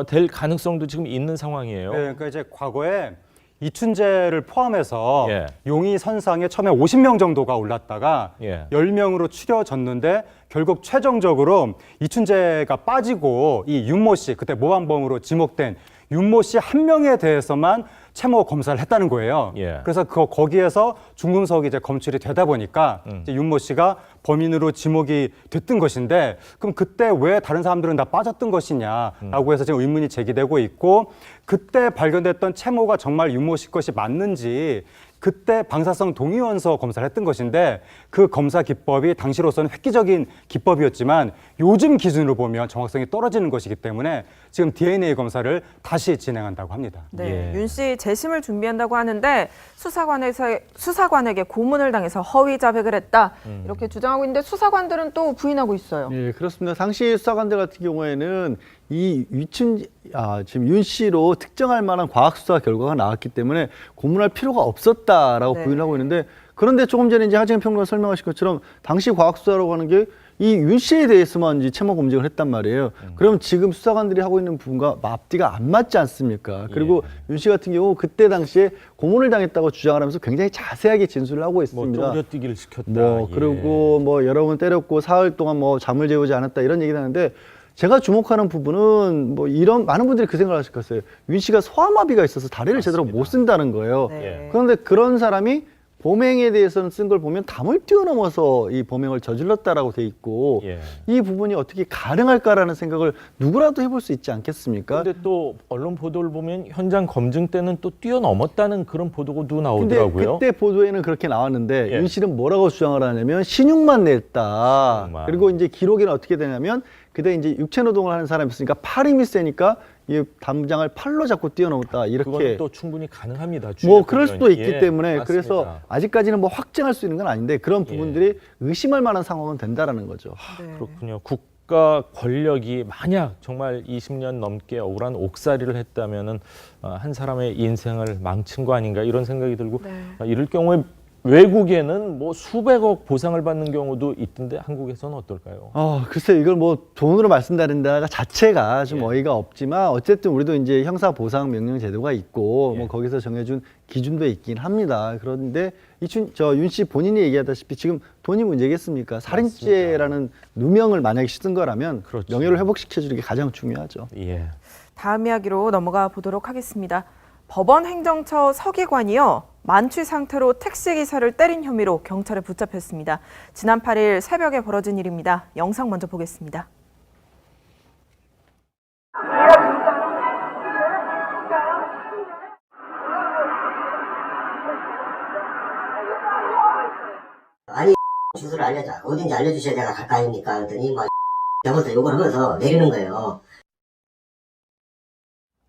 될 가능성도 지금 있는 상황이에요. 네, 그러니까 이제 과거에 이춘재를 포함해서 용의 선상에 처음에 50명 정도가 올랐다가 10명으로 추려졌는데 결국 최종적으로 이춘재가 빠지고 이 윤모 씨, 그때 모함범으로 지목된 윤모 씨 한 명에 대해서만 채모 검사를 했다는 거예요. 그래서 거기에서 중금속이 이제 검출이 되다 보니까 이제 윤모 씨가 범인으로 지목이 됐던 것인데, 그럼 그때 왜 다른 사람들은 다 빠졌던 것이냐라고 해서 지금 의문이 제기되고 있고, 그때 발견됐던 채모가 정말 윤모 씨 것이 맞는지 그때 방사성 동위원소 검사를 했던 것인데, 그 검사 기법이 당시로서는 획기적인 기법이었지만 요즘 기준으로 보면 정확성이 떨어지는 것이기 때문에 지금 DNA 검사를 다시 진행한다고 합니다. 네, 윤 씨 재심을 준비한다고 하는데 수사관에게 고문을 당해서 허위 자백을 했다 이렇게 주장하고 있는데 수사관들은 또 부인하고 있어요. 네, 그렇습니다. 당시 수사관들 같은 경우에는 지금 윤 씨로 특정할 만한 과학 수사 결과가 나왔기 때문에 고문할 필요가 없었다라고 부인하고 있는데, 그런데 조금 전에 이제 하재근 평론가 설명하신 것처럼 당시 과학 수사라고 하는 게 이 윤 씨에 대해서만 이제 채모 검증을 했단 말이에요. 그럼 지금 수사관들이 하고 있는 부분과 앞뒤가 안 맞지 않습니까? 그리고 윤 씨 같은 경우 그때 당시에 고문을 당했다고 주장을 하면서 굉장히 자세하게 진술을 하고 있습니다. 쪼그려뛰기를 시켰다. 그리고 여러 번 때렸고 사흘 동안 잠을 재우지 않았다 이런 얘기를 하는데, 제가 주목하는 부분은 이런 많은 분들이 그 생각을 하실 거예요. 윤 씨가 소아마비가 있어서 다리를 제대로 못 쓴다는 거예요. 그런데 그런 사람이 범행에 대해서는 쓴 걸 보면 담을 뛰어넘어서 이 범행을 저질렀다라고 돼 있고, 이 부분이 어떻게 가능할까라는 생각을 누구라도 해볼 수 있지 않겠습니까? 근데 또 언론 보도를 보면 현장 검증 때는 또 뛰어넘었다는 그런 보도도 나오더라고요. 근데 그때 보도에는 그렇게 나왔는데 윤 씨는 뭐라고 주장을 하냐면 신용만 냈다. 그리고 이제 기록에는 어떻게 되냐면 그때 이제 육체 노동을 하는 사람이 있으니까 팔 힘이 세니까 이 담장을 팔로 잡고 뛰어넘었다. 이렇게. 그건 또 충분히 가능합니다. 그럴 수도 있기 때문에 맞습니다. 그래서 아직까지는 확정할 수 있는 건 아닌데 그런 부분들이 의심할 만한 상황은 된다라는 거죠. 그렇군요. 국가 권력이 만약 정말 20년 넘게 억울한 옥살이를 했다면은 한 사람의 인생을 망친 거 아닌가 이런 생각이 들고 이럴 경우에 외국에는 수백억 보상을 받는 경우도 있던데 한국에서는 어떨까요? 글쎄 이걸 돈으로 말씀드린다 자체가 좀 어이가 없지만 어쨌든 우리도 이제 형사 보상 명령 제도가 있고 거기서 정해준 기준도 있긴 합니다. 그런데 윤 씨 본인이 얘기하다시피 지금 돈이 문제겠습니까? 살인죄라는 누명을 만약에 씌운 거라면 명예를 회복시켜주는 게 가장 중요하죠. 다음 이야기로 넘어가 보도록 하겠습니다. 법원 행정처 서기관이요. 만취 상태로 택시기사를 때린 혐의로 경찰에 붙잡혔습니다. 지난 8일 새벽에 벌어진 일입니다. 영상 먼저 보겠습니다. 아니 주소를 알려줘. 어딘지 알려주셔야 내가 갈 거 아닙니까? 그랬더니 여기서 욕을 하면서 내리는 거예요.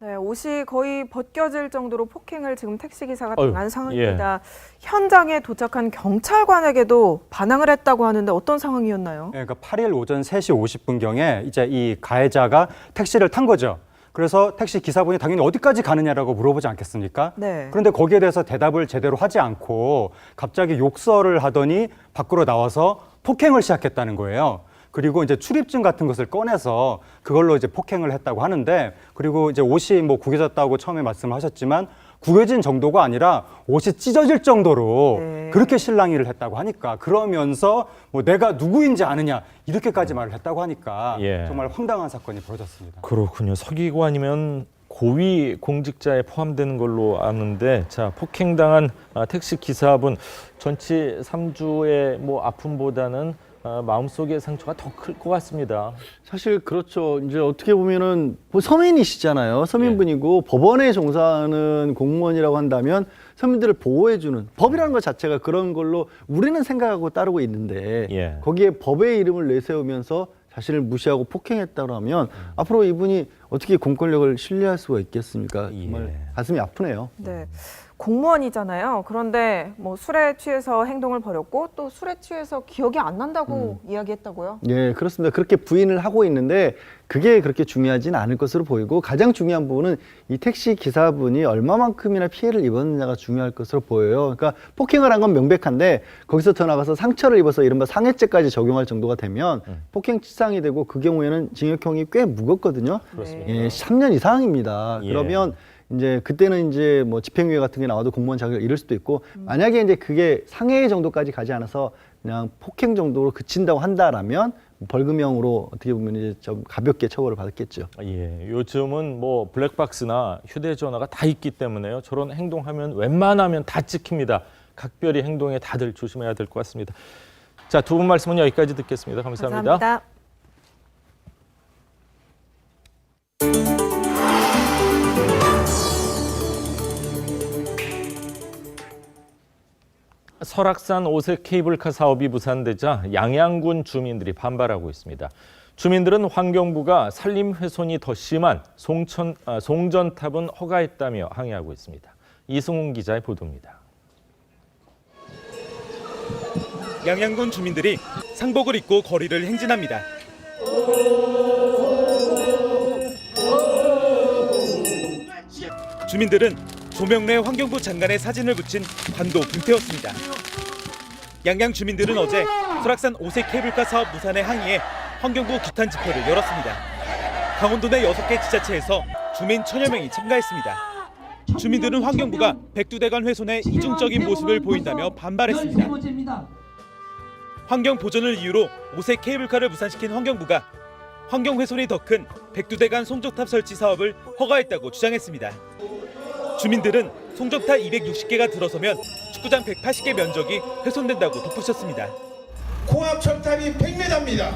네, 옷이 거의 벗겨질 정도로 폭행을 지금 택시기사가 당한 상황입니다. 현장에 도착한 경찰관에게도 반항을 했다고 하는데 어떤 상황이었나요? 그러니까 8일 오전 3시 50분경에 이제 이 가해자가 택시를 탄 거죠. 그래서 택시 기사분이 당연히 어디까지 가느냐라고 물어보지 않겠습니까? 그런데 거기에 대해서 대답을 제대로 하지 않고 갑자기 욕설을 하더니 밖으로 나와서 폭행을 시작했다는 거예요. 그리고 이제 출입증 같은 것을 꺼내서 그걸로 이제 폭행을 했다고 하는데, 그리고 이제 옷이 구겨졌다고 처음에 말씀을 하셨지만 구겨진 정도가 아니라 옷이 찢어질 정도로 그렇게 실랑이를 했다고 하니까, 그러면서 내가 누구인지 아느냐 이렇게까지 말을 했다고 하니까 정말 황당한 사건이 벌어졌습니다. 그렇군요. 서기관이면 고위 공직자에 포함되는 걸로 아는데, 폭행당한 택시 기사분 전치 3주의 아픔보다는 마음속의 상처가 더 클 것 같습니다. 사실 그렇죠. 이제 어떻게 보면은 서민이시잖아요. 서민분이고 법원에 종사하는 공무원이라고 한다면 서민들을 보호해주는 법이라는 것 자체가 그런 걸로 우리는 생각하고 따르고 있는데 거기에 법의 이름을 내세우면서 자신을 무시하고 폭행했다고 하면 앞으로 이분이 어떻게 공권력을 신뢰할 수가 있겠습니까? 정말 가슴이 아프네요. 네. 공무원이잖아요. 그런데 술에 취해서 행동을 벌였고 또 술에 취해서 기억이 안 난다고 이야기했다고요? 네, 그렇습니다. 그렇게 부인을 하고 있는데 그게 그렇게 중요하지는 않을 것으로 보이고, 가장 중요한 부분은 이 택시 기사분이 얼마만큼이나 피해를 입었느냐가 중요할 것으로 보여요. 그러니까 폭행을 한 건 명백한데 거기서 더 나가서 상처를 입어서 이른바 상해죄까지 적용할 정도가 되면 폭행치상이 되고 그 경우에는 징역형이 꽤 무겁거든요. 3년 이상입니다. 그러면 이제 그때는 이제 집행유예 같은 게 나와도 공무원 자격을 잃을 수도 있고, 만약에 이제 그게 상해 정도까지 가지 않아서 그냥 폭행 정도로 그친다고 한다라면 벌금형으로 어떻게 보면 이제 좀 가볍게 처벌을 받았겠죠. 예, 요즘은 뭐 블랙박스나 휴대전화가 다 있기 때문에요. 저런 행동하면 웬만하면 다 찍힙니다. 각별히 행동에 다들 조심해야 될 것 같습니다. 자, 두 분 말씀은 여기까지 듣겠습니다. 감사합니다. 감사합니다. 설악산 오색 케이블카 사업이 무산되자 양양군 주민들이 반발하고 있습니다. 주민들은 환경부가 산림 훼손이 더 심한 송전탑은 허가했다며 항의하고 있습니다. 이승훈 기자의 보도입니다. 양양군 주민들이 상복을 입고 거리를 행진합니다. 주민들은 조명래 환경부 장관의 사진을 붙인 관도 불태웠습니다. 양양 주민들은 어제 설악산 오색 케이블카 사업 무산에 항의해 환경부 규탄 집회를 열었습니다. 강원도 내 6개 지자체에서 주민 1000여 명이 참가했습니다. 주민들은 환경부가 백두대간 훼손에 이중적인 모습을 보인다며 반발했습니다. 환경 보전을 이유로 오색 케이블카를 무산시킨 환경부가 환경 훼손이 더 큰 백두대간 송전탑 설치 사업을 허가했다고 주장했습니다. 주민들은 송전탑 260개가 들어서면 축구장 180개 면적이 훼손된다고 덧붙였습니다. 고압 철탑이 100m입니다.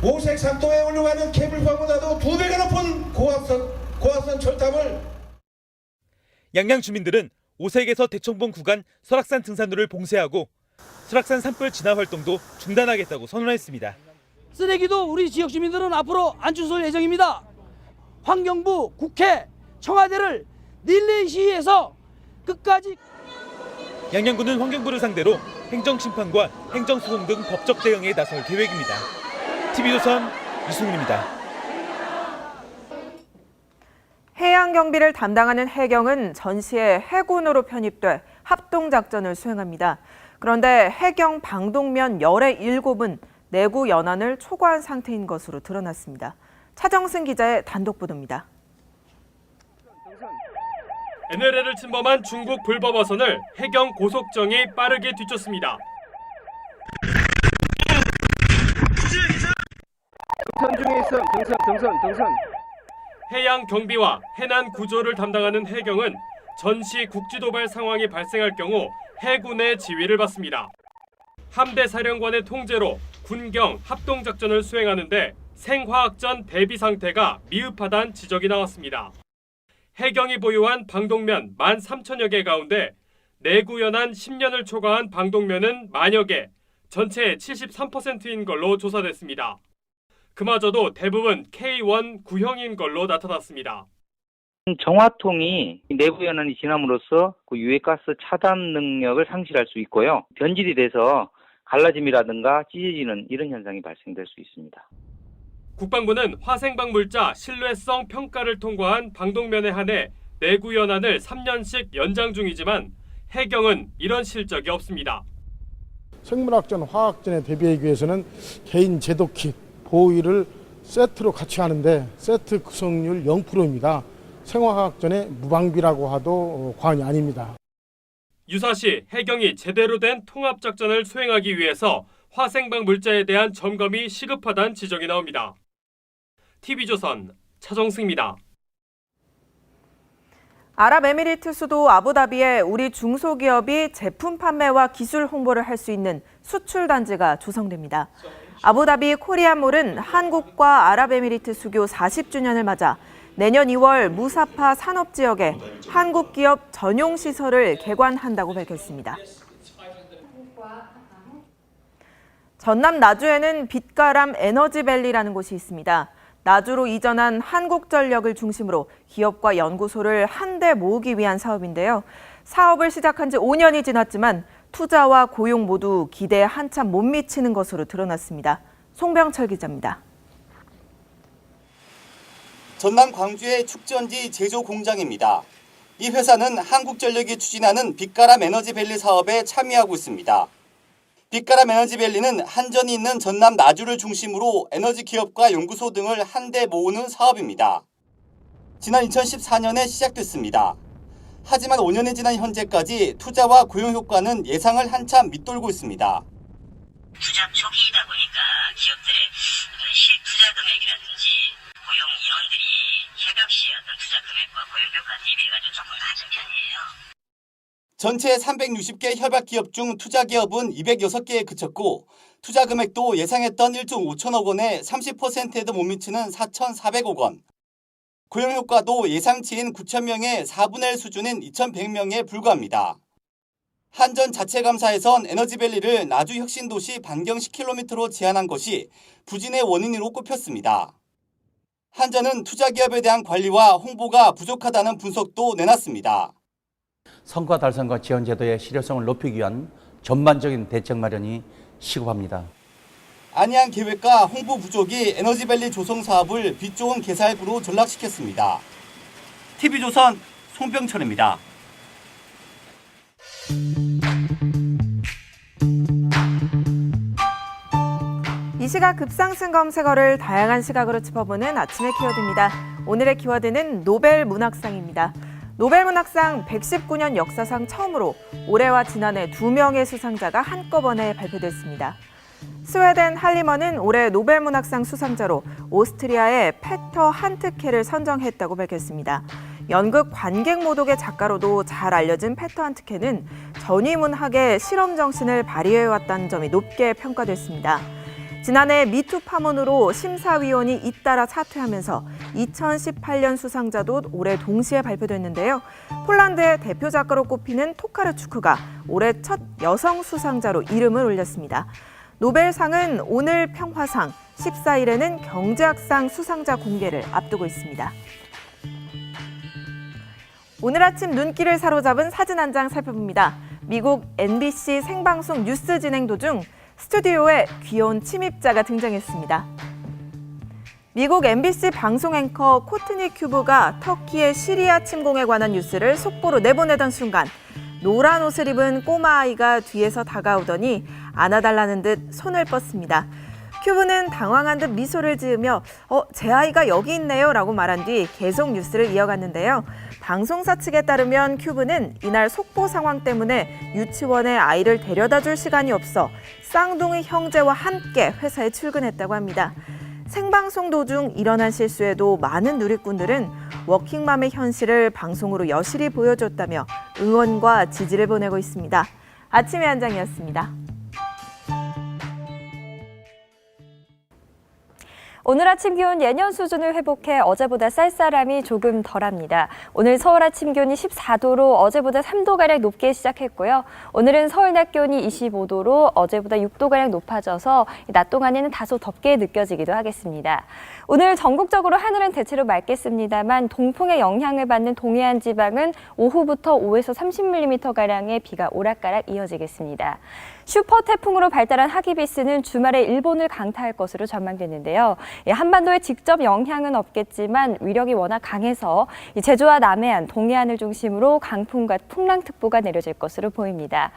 오색 산도에 올라가는 케이블카보다도 2배가 높은 고압선 철탑을 양양 주민들은 오색에서 대청봉 구간 설악산 등산로를 봉쇄하고 설악산 산불 진화 활동도 중단하겠다고 선언했습니다. 쓰레기도 우리 지역 주민들은 앞으로 안 주술 예정입니다. 환경부, 국회, 청와대를 릴레이 시위해서 끝까지. 양양군은 환경부를 상대로 행정심판과 행정소송 등 법적 대응에 나설 계획입니다. TV조선 이승훈입니다. 해양경비를 담당하는 해경은 전시에 해군으로 편입돼 합동작전을 수행합니다. 그런데 해경 방독면 열의 7은 내구 연한을 초과한 상태인 것으로 드러났습니다. 차정승 기자의 단독 보도입니다. NLL을 침범한 중국 불법 어선을 해경 고속정이 빠르게 뒤쫓습니다. 등선 중에 있어. 등선. 해양 경비와 해난 구조를 담당하는 해경은 전시 국지도발 상황이 발생할 경우 해군의 지휘를 받습니다. 함대 사령관의 통제로 군경 합동작전을 수행하는데 생화학전 대비 상태가 미흡하다는 지적이 나왔습니다. 해경이 보유한 방독면 13,000여 개 가운데 내구연한 10년을 초과한 방독면은 만여 개, 전체의 73%인 걸로 조사됐습니다. 그마저도 대부분 K1 구형인 걸로 나타났습니다. 정화통이 내구연한이 지남으로써 그 유해가스 차단 능력을 상실할 수 있고요. 변질이 돼서 갈라짐이라든가 찢어지는 이런 현상이 발생될 수 있습니다. 국방부는 화생방 물자 신뢰성 평가를 통과한 방독면에 한해 내구연한을 3년씩 연장 중이지만 해경은 이런 실적이 없습니다. 생물학전, 화학전에 대비하기 위해서는 개인 제도킷, 보호의를 세트로 같이 하는데 세트 구성률 0%입니다. 생화학전의 무방비라고 하도 과언이 아닙니다. 유사시 해경이 제대로 된 통합작전을 수행하기 위해서 화생방 물자에 대한 점검이 시급하다는 지적이 나옵니다. TV조선 차정승입니다. 아랍에미리트 수도 아부다비에 우리 중소기업이 제품 판매와 기술 홍보를 할 수 있는 수출 단지가 조성됩니다. 아부다비 코리아몰은 한국과 아랍에미리트 수교 40주년을 맞아 내년 2월 무사파 산업지역에 한국 기업 전용 시설을 개관한다고 밝혔습니다. 전남 나주에는 빛가람 에너지밸리라는 곳이 있습니다. 나주로 이전한 한국전력을 중심으로 기업과 연구소를 한데 모으기 위한 사업인데요. 사업을 시작한 지 5년이 지났지만 투자와 고용 모두 기대에 한참 못 미치는 것으로 드러났습니다. 송병철 기자입니다. 전남 광주의 축전지 제조 공장입니다. 이 회사는 한국전력이 추진하는 빛가람 에너지밸리 사업에 참여하고 있습니다. 빛가람 에너지밸리는 한전이 있는 전남 나주를 중심으로 에너지 기업과 연구소 등을 한데 모으는 사업입니다. 지난 2014년에 시작됐습니다. 하지만 5년이 지난 현재까지 투자와 고용 효과는 예상을 한참 밑돌고 있습니다. 투자 초기이다 보니까 기업들의 어떤 실투자 금액이라든지 고용 인원들이 협약 시의 어떤 투자 금액과 고용 효과 대비해가 조금 낮은 편이에요. 전체 360개 협약 기업 중 투자 기업은 206개에 그쳤고 투자 금액도 예상했던 1조 5천억 원에 30%에도 못 미치는 4,400억 원. 고용 효과도 예상치인 9천 명의 4분의 1 수준인 2,100명에 불과합니다. 한전 자체 감사에선 에너지밸리를 나주 혁신도시 반경 10km로 제한한 것이 부진의 원인으로 꼽혔습니다. 한전은 투자 기업에 대한 관리와 홍보가 부족하다는 분석도 내놨습니다. 성과 달성과 지원 제도의 실효성을 높이기 위한 전반적인 대책 마련이 시급합니다. 안이한 계획과 홍보 부족이 에너지밸리 조성 사업을 빛 좋은 개살구로 전락시켰습니다. TV조선 송병철입니다. 이 시각 급상승 검색어를 다양한 시각으로 짚어보는 아침의 키워드입니다. 오늘의 키워드는 노벨 문학상입니다. 노벨 문학상 119년 역사상 처음으로 올해와 지난해 2명의 수상자가 한꺼번에 발표됐습니다. 스웨덴 할리먼은 올해 노벨 문학상 수상자로 오스트리아의 페터 한트케를 선정했다고 밝혔습니다. 연극 관객모독의 작가로도 잘 알려진 페터 한트케는 전위문학의 실험 정신을 발휘해왔다는 점이 높게 평가됐습니다. 지난해 미투 파문으로 심사위원이 잇따라 사퇴하면서 2018년 수상자도 올해 동시에 발표됐는데요. 폴란드의 대표 작가로 꼽히는 토카르추크가 올해 첫 여성 수상자로 이름을 올렸습니다. 노벨상은 오늘 평화상, 14일에는 경제학상 수상자 공개를 앞두고 있습니다. 오늘 아침 눈길을 사로잡은 사진 한 장 살펴봅니다. 미국 NBC 생방송 뉴스 진행 도중 스튜디오에 귀여운 침입자가 등장했습니다. 미국 MBC 방송 앵커 코트니 큐브가 터키의 시리아 침공에 관한 뉴스를 속보로 내보내던 순간 노란 옷을 입은 꼬마 아이가 뒤에서 다가오더니 안아달라는 듯 손을 뻗습니다. 큐브는 당황한 듯 미소를 지으며 제 아이가 여기 있네요 라고 말한 뒤 계속 뉴스를 이어갔는데요. 방송사 측에 따르면 큐브는 이날 속보 상황 때문에 유치원에 아이를 데려다 줄 시간이 없어 쌍둥이 형제와 함께 회사에 출근했다고 합니다. 생방송 도중 일어난 실수에도 많은 누리꾼들은 워킹맘의 현실을 방송으로 여실히 보여줬다며 응원과 지지를 보내고 있습니다. 아침의 한 장이었습니다. 오늘 아침 기온 예년 수준을 회복해 어제보다 쌀쌀함이 조금 덜합니다. 오늘 서울 아침 기온이 14도로 어제보다 3도가량 높게 시작했고요. 오늘은 서울 낮 기온이 25도로 어제보다 6도가량 높아져서 낮 동안에는 다소 덥게 느껴지기도 하겠습니다. 오늘 전국적으로 하늘은 대체로 맑겠습니다만 동풍의 영향을 받는 동해안 지방은 오후부터 5에서 30mm가량의 비가 오락가락 이어지겠습니다. 슈퍼 태풍으로 발달한 하기비스는 주말에 일본을 강타할 것으로 전망되는데요. 한반도에 직접 영향은 없겠지만 위력이 워낙 강해서 제주와 남해안, 동해안을 중심으로 강풍과 풍랑특보가 내려질 것으로 보입니다.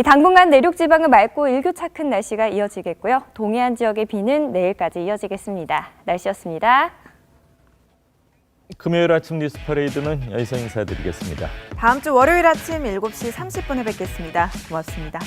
당분간 내륙 지방은 맑고 일교차 큰 날씨가 이어지겠고요. 동해안 지역의 비는 내일까지 이어지겠습니다. 날씨였습니다. 금요일 아침 뉴스 퍼레이드는 여기서 인사드리겠습니다. 다음 주 월요일 아침 7시 30분에 뵙겠습니다. 고맙습니다.